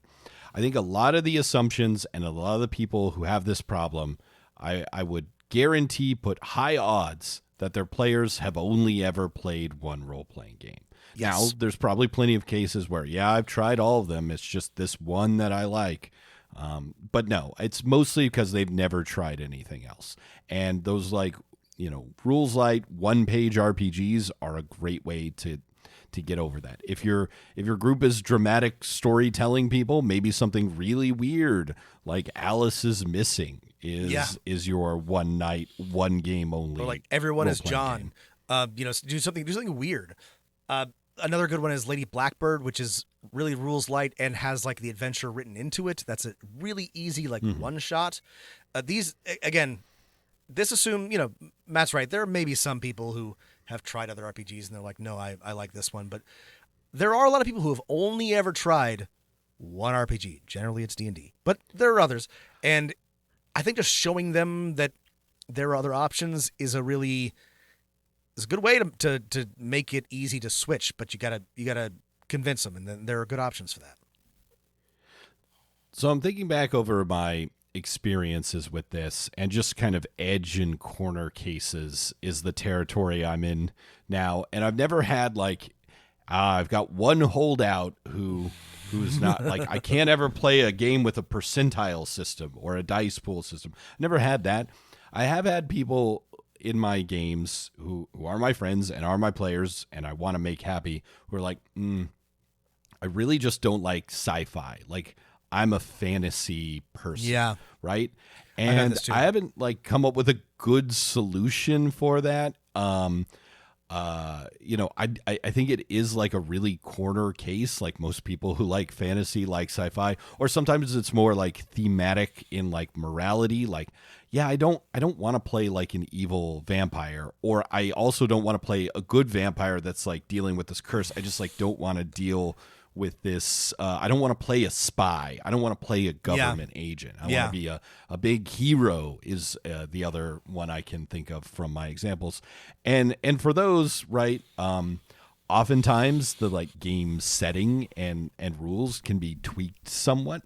I think a lot of the assumptions and a lot of the people who have this problem, I would guarantee put high odds that their players have only ever played one role-playing game. Yes. Now, there's probably plenty of cases where, I've tried all of them. It's just this one that I like. But no, it's mostly because they've never tried anything else. And those rules light 1-page RPGs are a great way to get over that. If your group is dramatic storytelling people, maybe something really weird like Alice is Missing is your one night, one game only. Or like Everyone is John. Do something weird. Another good one is Lady Blackbird, which is really rules light and has like the adventure written into it. That's a really easy one shot. These again, this assume Matt's right. There may be some people who have tried other RPGs and they're like, no, I like this one. But there are a lot of people who have only ever tried one RPG. Generally, it's D&D, but there are others. And I think just showing them that there are other options is a good way to make it easy to switch. But you gotta convince them, and then there are good options for that. So I'm thinking back over my experiences with this, and just kind of edge and corner cases is the territory I'm in now. And I've never had like, I've got one holdout who's not like, I can't ever play a game with a percentile system or a dice pool system. Never had that. I have had people in my games who are my friends and are my players and I want to make happy, who are like, I really just don't like sci-fi. Like, I'm a fantasy person. Yeah. Right. And I haven't like come up with a good solution for that. I think it is like a really corner case. Like most people who like fantasy, like sci-fi, or sometimes it's more like thematic in like morality. Like, yeah, I don't want to play like an evil vampire, or I also don't want to play a good vampire that's like dealing with this curse. I just like don't want to deal with this. I don't want to play a spy. I don't want to play a government agent. I want to be a big hero is the other one I can think of from my examples. And for those, right, oftentimes the like game setting and rules can be tweaked somewhat.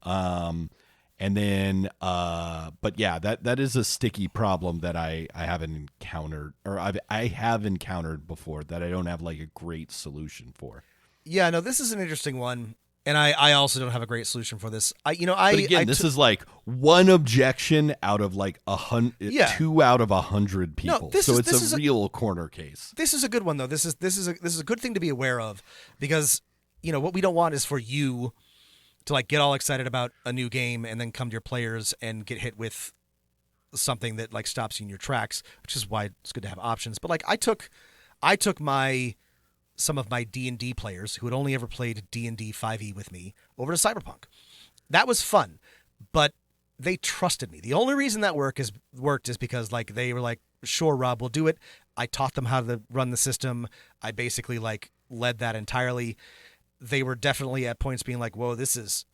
And then, but yeah, that is a sticky problem that I haven't encountered, or I have encountered before, that I don't have like a great solution for. Yeah, no, this is an interesting one, and I also don't have a great solution for this. But again, this is like one objection out of like 2 out of 100 people. No, so it's a real corner case. This is a good one though. This is a good thing to be aware of, because what we don't want is for you to like get all excited about a new game and then come to your players and get hit with something that like stops you in your tracks, which is why it's good to have options. But like I took some of my D&D players who had only ever played D&D 5e with me over to Cyberpunk. That was fun, but they trusted me. The only reason that worked is because like they were like, sure, Rob, we'll do it. I taught them how to run the system. I basically like led that entirely. They were definitely at points being like, whoa, this is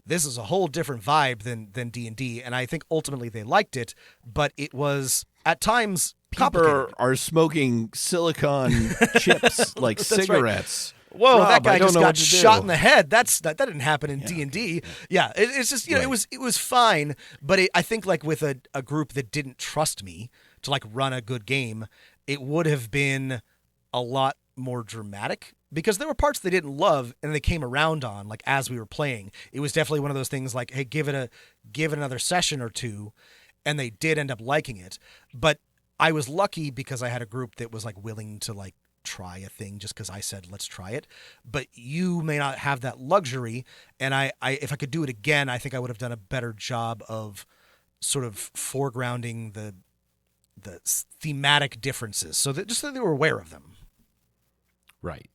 a whole different vibe than D&D. And I think ultimately they liked it, but it was at times people are smoking silicon chips like cigarettes. Right. Whoa, Rob, that guy just got shot in the head. That didn't happen in D&D. Yeah, it's just right. It was fine, but I think like with a group that didn't trust me to like run a good game, it would have been a lot more dramatic, because there were parts they didn't love and they came around on like as we were playing. It was definitely one of those things like, hey, give it another session or two, and they did end up liking it. But I was lucky because I had a group that was like willing to like try a thing just because I said, let's try it. But you may not have that luxury. And I if I could do it again, I think I would have done a better job of sort of foregrounding the thematic differences so that just so they were aware of them. Right.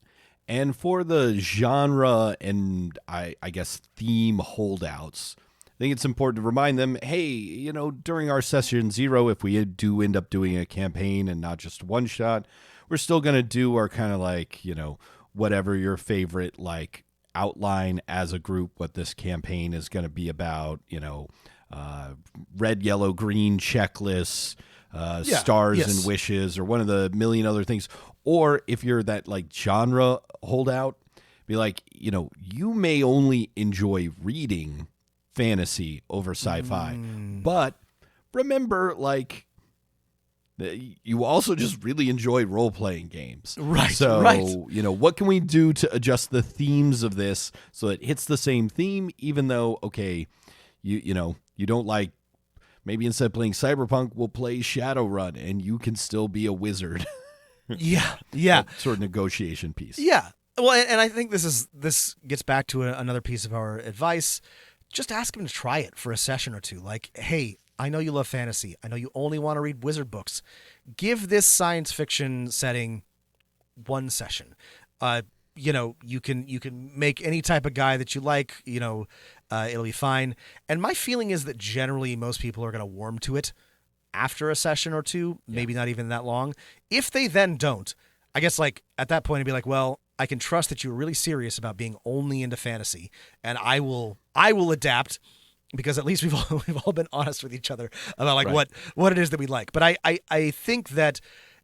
And for the genre and I guess theme holdouts, I think it's important to remind them, hey, during our session 0, if we do end up doing a campaign and not just one shot, we're still going to do our kind of like, whatever your favorite like outline as a group, what this campaign is going to be about, red, yellow, green checklists, stars and wishes, or one of the million other things. Or if you're that like genre holdout, be like, you may only enjoy reading fantasy over sci-fi, but remember, like, you also just really enjoy role-playing games. Right. So, right. What can we do to adjust the themes of this so it hits the same theme, even though, okay, you don't like, maybe instead of playing Cyberpunk, we'll play Shadowrun and you can still be a wizard. Yeah. That sort of negotiation piece. Yeah. Well, and I think this gets back to another piece of our advice. Just ask them to try it for a session or two. Like, hey, I know you love fantasy. I know you only want to read wizard books. Give this science fiction setting one session. You can make any type of guy that you like. It'll be fine. And my feeling is that generally most people are going to warm to it after a session or two, maybe not even that long. If they then don't, I guess like at that point I'd be like, well, I can trust that you're really serious about being only into fantasy, and I will adapt, because at least we've all been honest with each other about like what it is that we like. But I think that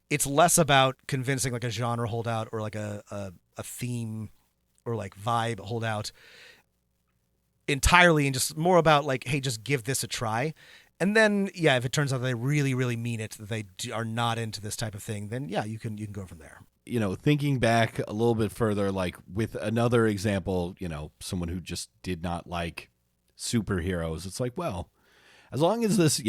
it's less about convincing like a genre holdout or like a theme or like vibe holdout entirely, and just more about like, hey, just give this a try. And then, yeah, if it turns out they really, really mean it, that they are not into this type of thing, then yeah, you can go from there. Thinking back a little bit further, like with another example, someone who just did not like superheroes, it's like, well, as long as this,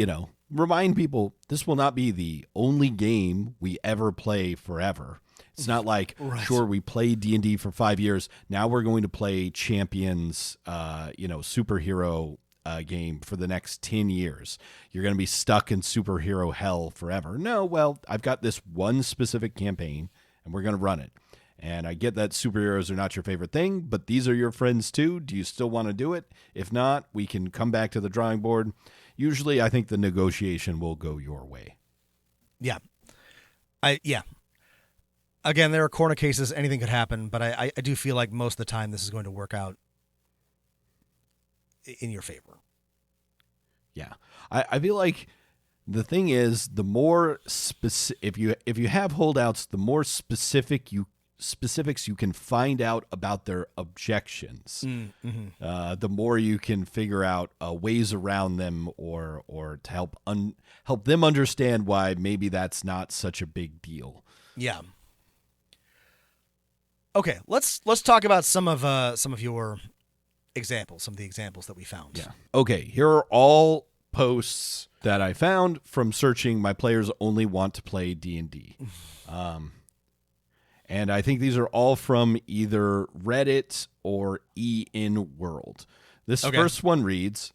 remind people this will not be the only game we ever play forever. It's not like, right. Sure, we played D&D for 5 years. Now we're going to play Champions, superhero game for the next 10 years. You're going to be stuck in superhero hell forever. No, well, I've got this one specific campaign, and we're going to run it. And I get that superheroes are not your favorite thing, but these are your friends too. Do you still want to do it? If not, we can come back to the drawing board. Usually, I think the negotiation will go your way. Yeah. Again, there are corner cases. Anything could happen, but I do feel like most of the time this is going to work out in your favor. Yeah. I feel like the thing is, the more if you have holdouts, the more specifics you can find out about their objections. Mm-hmm. The more you can figure out ways around them, or to help them understand why maybe that's not such a big deal. Yeah. Okay, let's talk about some of your examples, some of the examples that we found. Yeah. Okay, here are all posts that I found from searching my players only want to play D&D. And I think these are all from either Reddit or EN World. This first one reads,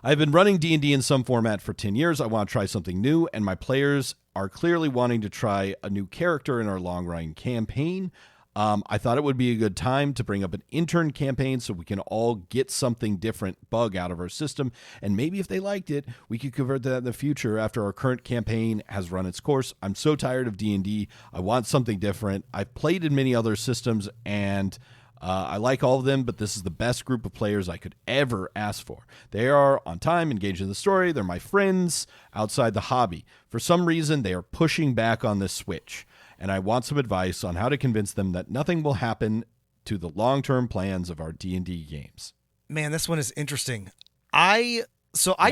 I've been running D&D in some format for 10 years. I want to try something new, and my players are clearly wanting to try a new character in our long-running campaign. I thought it would be a good time to bring up an intern campaign so we can all get something different bug out of our system, and maybe if they liked it, we could convert that in the future after our current campaign has run its course. I'm so tired of D&D. I want something different. I've played in many other systems, and I like all of them, but this is the best group of players I could ever ask for. They are on time, engaged in the story. They're my friends outside the hobby. For some reason, they are pushing back on this switch, and I want some advice on how to convince them that nothing will happen to the long-term plans of our D&D games. Man, this one is interesting. I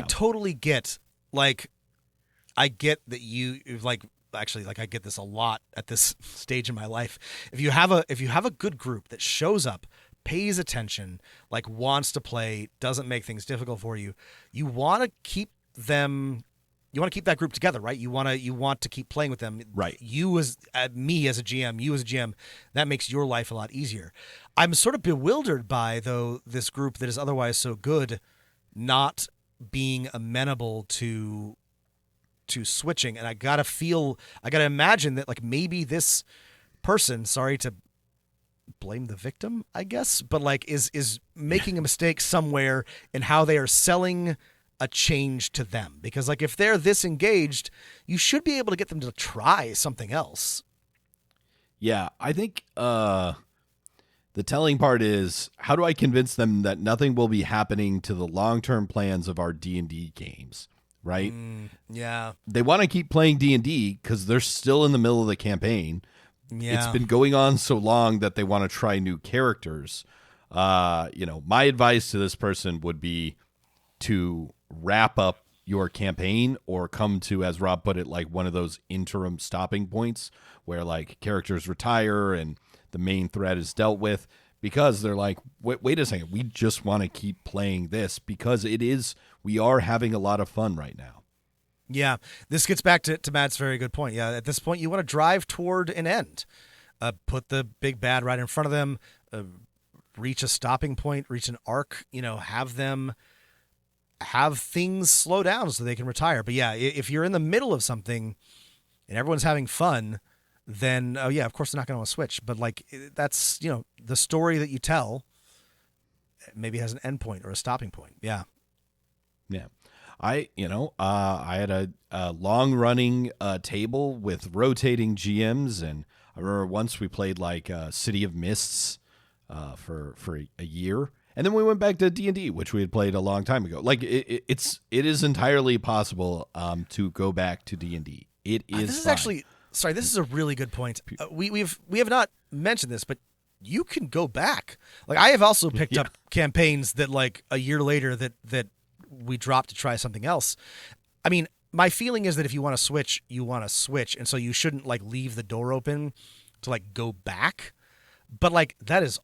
totally get, like, I get that you, like, actually, like, I get this a lot at this stage in my life. If you have a good group that shows up, pays attention, like, wants to play, doesn't make things difficult for you, you want to keep them. You want to keep that group together, right? You want to keep playing with them, right? You as me as a GM, you as a GM, that makes your life a lot easier. I'm sort of bewildered by, though, this group that is otherwise so good not being amenable to switching, and I gotta imagine that, like, maybe this person, sorry to blame the victim, I guess, but like is making a mistake somewhere in how they are selling a change to them, because like if they're this engaged, you should be able to get them to try something else. Yeah, I think the telling part is, how do I convince them that nothing will be happening to the long-term plans of our D&D games, right? Yeah. They want to keep playing D&D because they're still in the middle of the campaign. Yeah. It's been going on so long that they want to try new characters. My advice to this person would be to wrap up your campaign, or come to, as Rob put it, like one of those interim stopping points where like characters retire and the main thread is dealt with, because they're like, wait a second, we just want to keep playing this because we are having a lot of fun right now. Yeah, this gets back to Matt's very good point. Yeah, at this point, you want to drive toward an end. Put the big bad right in front of them, reach a stopping point, reach an arc, have them have things slow down so they can retire. But yeah, if you're in the middle of something and everyone's having fun, then, oh yeah, of course they're not going to want to switch. But like, that's, the story that you tell maybe has an end point or a stopping point. Yeah. Yeah. I had a long running table with rotating GMs, and I remember once we played like City of Mists for a year, and then we went back to D&D, which we had played a long time ago. Like it is entirely possible to go back to D&D. It is. This is actually, sorry, this is a really good point. We have not mentioned this, but you can go back. Like I have also picked up campaigns that like a year later that we dropped to try something else. I mean, my feeling is that if you want to switch, you want to switch, and so you shouldn't like leave the door open to like go back. But like that is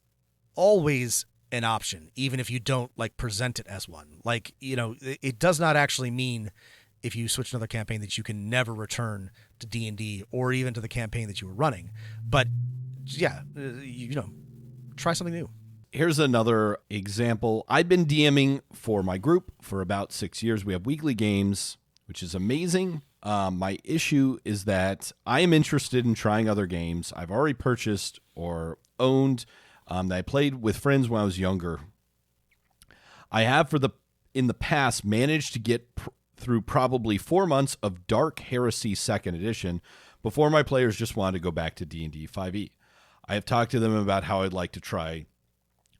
always an option, even if you don't like present it as one. Like, you know, it does not actually mean if you switch another campaign that you can never return to D&D or even to the campaign that you were running. But yeah, you know, try something new. Here's another example. I've been DMing for my group for about 6 years. We have weekly games, which is amazing. My issue is that I am interested in trying other games I've already purchased or owned that I played with friends when I was younger. I have in the past managed to get through probably 4 months of Dark Heresy 2nd Edition before my players just wanted to go back to D&D 5e. I have talked to them about how I'd like to try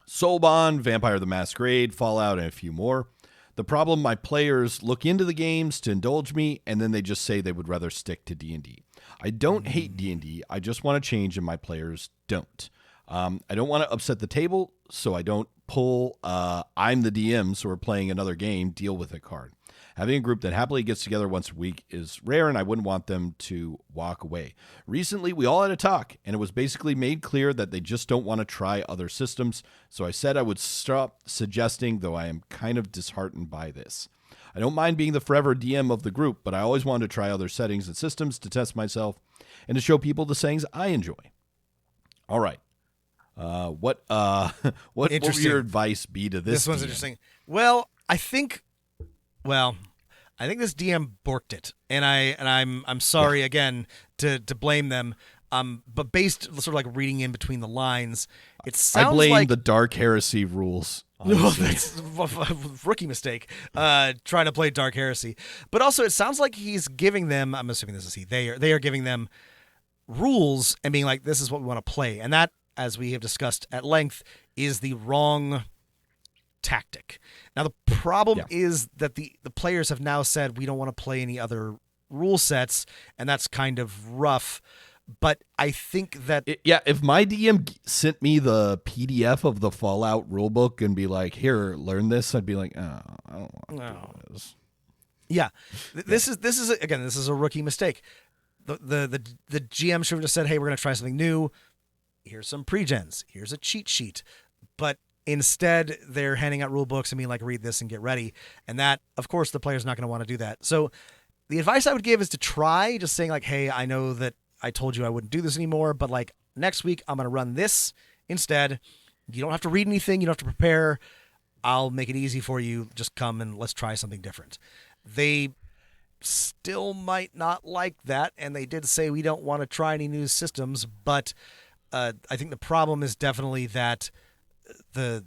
Soulbond, Vampire the Masquerade, Fallout, and a few more. The problem, my players look into the games to indulge me, and then they just say they would rather stick to D&D. I don't hate D&D, I just want to change, and my players don't. I don't want to upset the table, so I don't pull I'm the DM, so we're playing another game, deal with it card. Having a group that happily gets together once a week is rare, and I wouldn't want them to walk away. Recently, we all had a talk, and it was basically made clear that they just don't want to try other systems, so I said I would stop suggesting, though I am kind of disheartened by this. I don't mind being the forever DM of the group, but I always wanted to try other settings and systems to test myself and to show people the settings I enjoy. All right. What would your advice be to this? This one's DM? interesting. Well, I think this DM borked it, and I'm sorry again to blame them. But based sort of like reading in between the lines, it sounds I blame like the Dark Heresy rules. well, that's a rookie mistake. Trying to play Dark Heresy, but also it sounds like he's giving them. I'm assuming this is he. They are giving them rules and being like, "This is what we want to play," and that, as we have discussed at length, is the wrong tactic. Now, the problem is that the players have now said we don't want to play any other rule sets, and that's kind of rough. But I think that... if my DM sent me the PDF of the Fallout rulebook and be like, here, learn this, I'd be like, oh, I don't want to do this. Yeah. This is a rookie mistake. The GM should have just said, hey, we're going to try something new. Here's some pre-gens. Here's a cheat sheet. But instead, they're handing out rule books and being like, read this and get ready. And that, of course, the player's not going to want to do that. So the advice I would give is to try just saying like, hey, I know that I told you I wouldn't do this anymore, but like next week, I'm going to run this instead. You don't have to read anything. You don't have to prepare. I'll make it easy for you. Just come and let's try something different. They still might not like that. And they did say we don't want to try any new systems, but I think the problem is definitely that the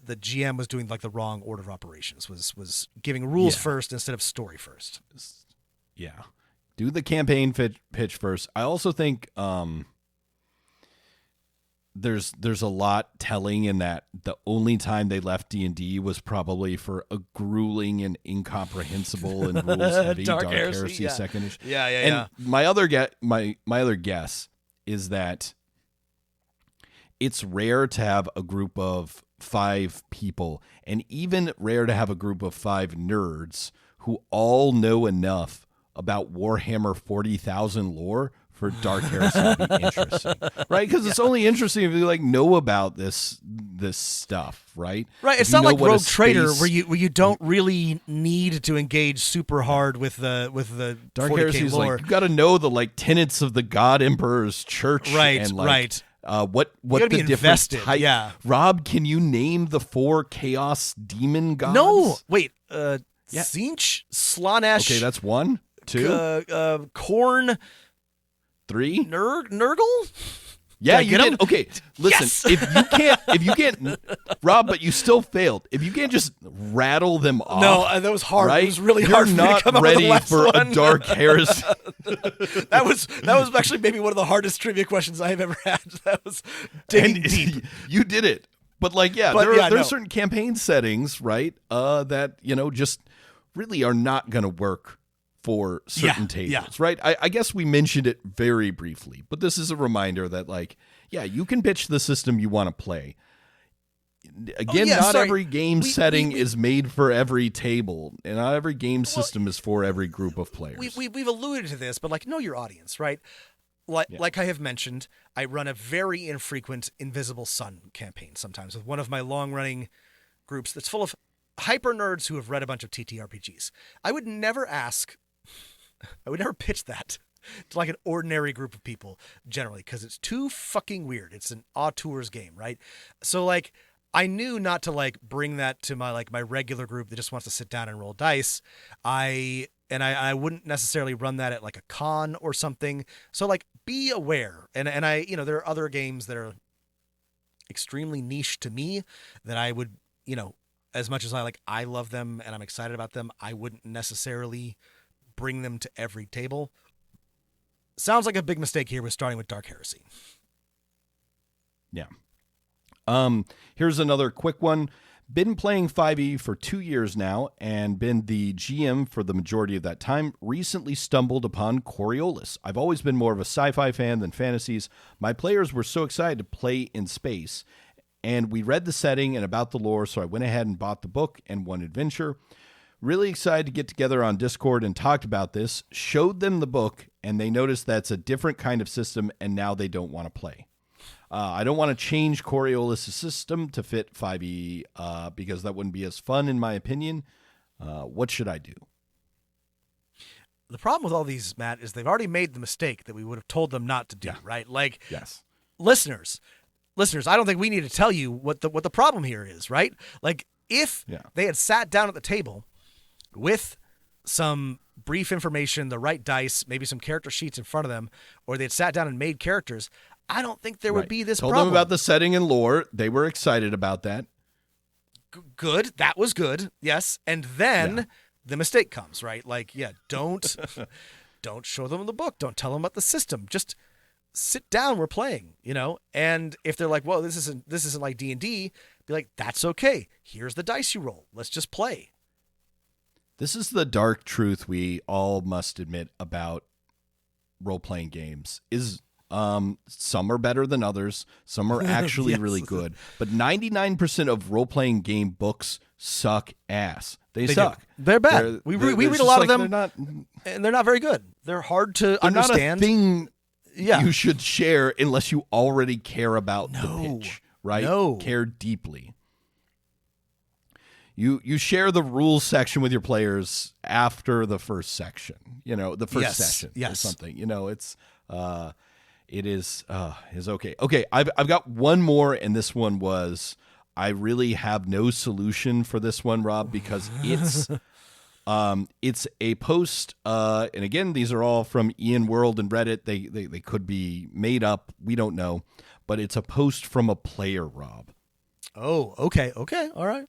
GM was doing like the wrong order of operations, was giving rules first instead of story first. Yeah. Do the campaign pitch first. I also think there's a lot telling in that the only time they left D&D was probably for a grueling and incomprehensible and rules heavy Dark Heresy second issue. Yeah. My other guess is that it's rare to have a group of 5 people, and even rare to have a group of 5 nerds who all know enough about Warhammer 40,000 lore for Dark Heresy to be interesting, right? Because it's only interesting if you like know about this stuff, right? Right. It's not like Rogue Trader where you don't really need to engage super hard with the Dark 40K Heresy is lore. like you got to know the like tenets of the God Emperor's Church, right? And, like, right. What the different invested, type? Yeah. Rob, can you name the 4 Chaos Demon gods? No. Wait. Tzeentch, Slaanesh. Okay, that's 1, 2, Khorne, 3, Nurgle. Yeah, Did I you get did. him? Okay, listen. Yes! If you can't, Rob, but you still failed. If you can't just rattle them off, No, that was hard. Right? It was really You're hard for me not to come up with the ready last for one. a Dark Heresy. that was actually maybe one of the hardest trivia questions I have ever had. That was digging deep. You did it, but like, there are certain campaign settings, right? That just really are not going to work for certain tables, right? I guess we mentioned it very briefly, but this is a reminder that, like, yeah, you can pitch the system you want to play. Again, not sorry. every game setting is made for every table, and not every game system is for every group of players. We've alluded to this, but like, know your audience, right? Like I have mentioned, I run a very infrequent Invisible Sun campaign sometimes with one of my long-running groups that's full of hyper nerds who have read a bunch of TTRPGs. I would never pitch that to like an ordinary group of people generally, because it's too fucking weird. It's an auteurs game, right? So like, I knew not to like bring that to my regular group that just wants to sit down and roll dice. I wouldn't necessarily run that at like a con or something. So like, be aware. And I, there are other games that are extremely niche to me that I would, as much as I love them and I'm excited about them, I wouldn't necessarily bring them to every table. Sounds like a big mistake here with starting with Dark Heresy. Yeah. Here's another quick one. Been playing 5e for 2 years now and been the GM for the majority of that time. Recently stumbled upon Coriolis. I've always been more of a sci-fi fan than fantasies. My players were so excited to play in space, and we read the setting and about the lore, so I went ahead and bought the book and one adventure. Really excited to get together on Discord and talked about this. Showed them the book, and they noticed that's a different kind of system, and now they don't want to play. I don't want to change Coriolis' system to fit 5e because that wouldn't be as fun, in my opinion. What should I do? The problem with all these, Matt, is they've already made the mistake that we would have told them not to do, right? Like, yes. Listeners, I don't think we need to tell you what the problem here is, right? Like, if they had sat down at the table with some brief information, the right dice, maybe some character sheets in front of them, or they'd sat down and made characters, I don't think there would be this Told problem. them about the setting and lore. They were excited about that. Good. That was good. Yes. And then the mistake comes, right? Like, don't show them the book. Don't tell them about the system. Just sit down. We're playing, and if they're like, well, this isn't like D&D, be like, that's okay. Here's the dice you roll. Let's just play. This is the dark truth we all must admit about role-playing games is some are better than others. Some are actually really good. But 99% of role-playing game books suck ass. They suck. They're bad. We read a lot of them, and they're not very good. They're hard to understand. Not a thing you should share unless you already care about the pitch, right? No. Care deeply. You share the rules section with your players after the first section, the first session or something. It is okay. Okay, I've got one more, and this one was, I really have no solution for this one, Rob, because it's a post, and again, these are all from Ian World and Reddit. They could be made up. We don't know, but it's a post from a player, Rob. Oh, okay, all right.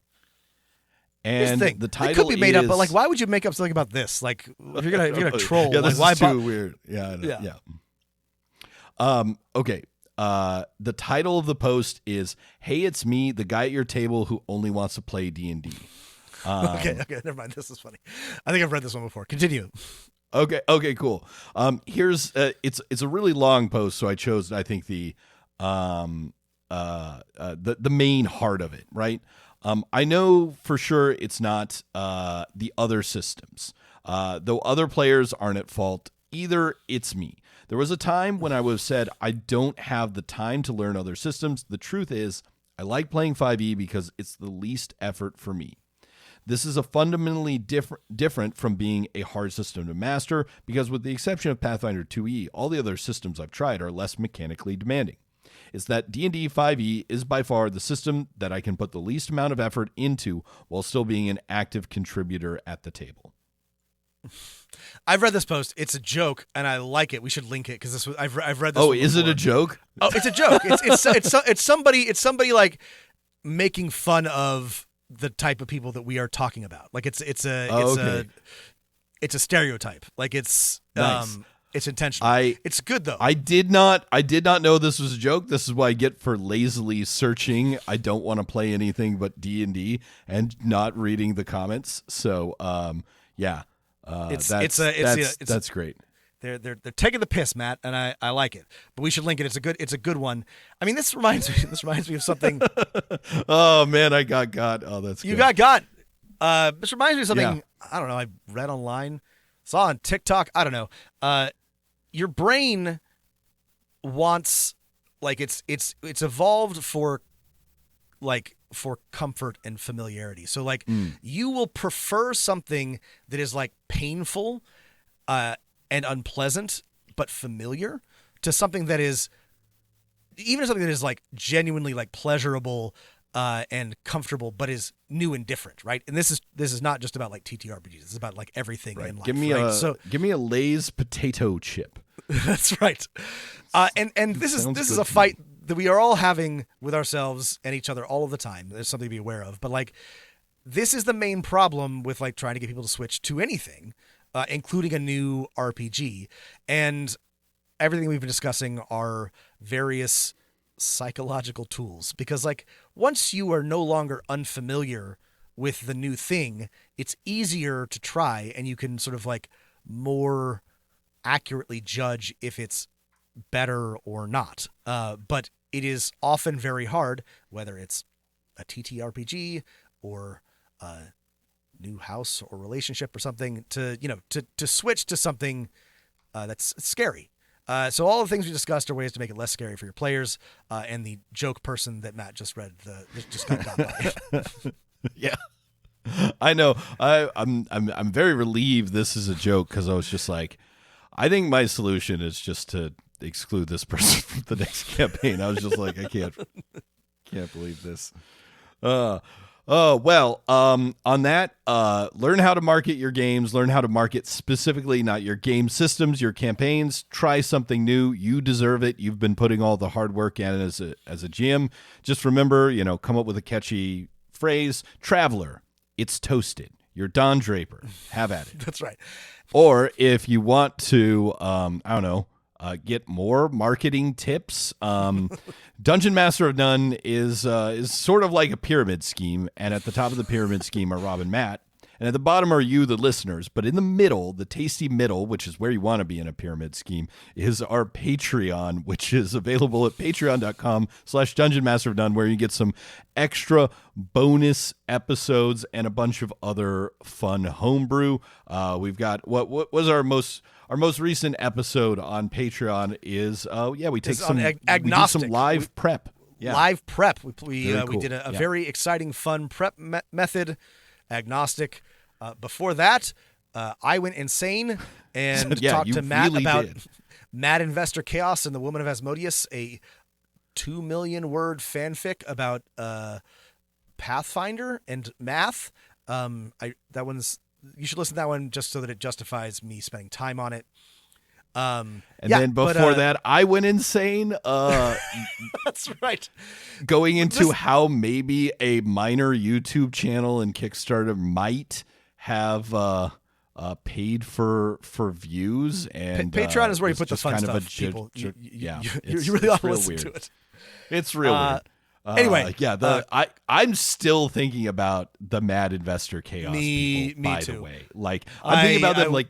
And the title it could be made up, but like, why would you make up something about this? Like, if you're gonna troll, this why is too weird. Yeah. Okay. The title of the post is, "Hey, it's me, the guy at your table who only wants to play D&D." Okay, never mind. This is funny. I think I've read this one before. Continue. Okay, cool. Here's it's a really long post, so I chose, I think, the main heart of it, right? I know for sure it's not the other systems. Though other players aren't at fault either, it's me. There was a time when I was said, I don't have the time to learn other systems. The truth is, I like playing 5e because it's the least effort for me. This is a fundamentally different from being a hard system to master, because with the exception of Pathfinder 2e, all the other systems I've tried are less mechanically demanding. It's that D&D 5e is by far the system that I can put the least amount of effort into while still being an active contributor at the table. I've read this post. It's a joke, and I like it. We should link it because I've read this. Oh, one is before. it a joke? Oh, it's a joke. It's somebody like making fun of the type of people that we are talking about. Like it's a stereotype. Like it's nice. It's intentional. It's good though. I did not know this was a joke. This is what I get for lazily searching. I don't want to play anything but D&D and not reading the comments. So yeah. That's great. they're taking the piss, Matt, and I like it. But we should link it. It's a good one. I mean, this reminds me of something. Oh man, I got. Oh, that's You good. got. This reminds me of something. Yeah. I don't know. I read online, saw on TikTok. I don't know. Your brain wants like it's evolved for comfort and familiarity. So like you will prefer something that is like painful and unpleasant but familiar to something that is like genuinely like pleasurable and comfortable but is new and different, right? And this is not just about like TTRPGs. This is about like everything in life. Give me right? give me a Lay's potato chip. That's right. And this is a to fight that we are all having with ourselves and each other all of the time. There's something to be aware of. But like, this is the main problem with like trying to get people to switch to anything, including a new RPG. And everything we've been discussing are various psychological tools. Because like, once you are no longer unfamiliar with the new thing, it's easier to try, and you can sort of like more accurately judge if it's better or not. But it is often very hard, whether it's a TTRPG or a new house or relationship or something, to switch to something that's scary. So all the things we discussed are ways to make it less scary for your players. And the joke person that Matt just read just got by. Yeah. I know. I'm very relieved this is a joke, because I was just like, I think my solution is just to exclude this person from the next campaign. I was just like, I can't believe this. On that, learn how to market your games, learn how to market specifically, not your game systems, your campaigns. Try something new. You deserve it. You've been putting all the hard work in as a GM. Just remember, come up with a catchy phrase. Traveler, it's toasted. You're Don Draper. Have at it. That's right. Or if you want to, get more marketing tips, Dungeon Master of None is sort of like a pyramid scheme, and at the top of the pyramid scheme are Rob and Matt, and at the bottom are you, the listeners. But in the middle, the tasty middle, which is where you want to be in a pyramid scheme, is our Patreon, which is available at patreon.com/Dungeon Master of None, where you get some extra bonus episodes and a bunch of other fun homebrew. We've got what was our most recent episode on Patreon is we take some agnostic. We do some live prep. Yeah. Live prep. We cool. did a very exciting, fun prep method. Agnostic. Before that, I went insane and talked to Matt really about did. Mad Investor Chaos and the Woman of Asmodeus, a 2 million word fanfic about Pathfinder and math. You should listen to that one just so that it justifies me spending time on it. Then before that, I went insane. That's right. Going into how maybe a minor YouTube channel and Kickstarter might have paid for views, and Patreon is where you put the fun kind stuff. Of a people, you it's really ought to real listen weird. to it. It's real weird. Anyway, I'm still thinking about the Mad Investor Chaos people, by too. the way. Like, I'm thinking about them like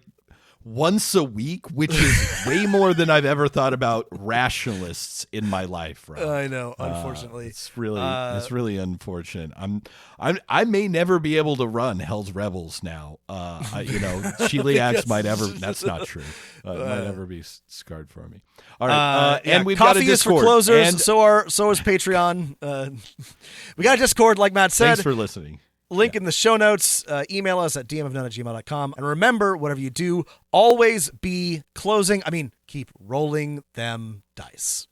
once a week, which is way more than I've ever thought about rationalists in my life, right? I know, unfortunately. It's really unfortunate. I may never be able to run Hell's Rebels now. Cheliacs might ever, that's not true. It might never be scarred for me. All right. And we've got a Coffee is Discord. for closers, and so is Patreon. We got a Discord, like Matt said. Thanks for listening. Link in the show notes. Email us at dmofnone@gmail.com. And remember, whatever you do, always be keep rolling them dice.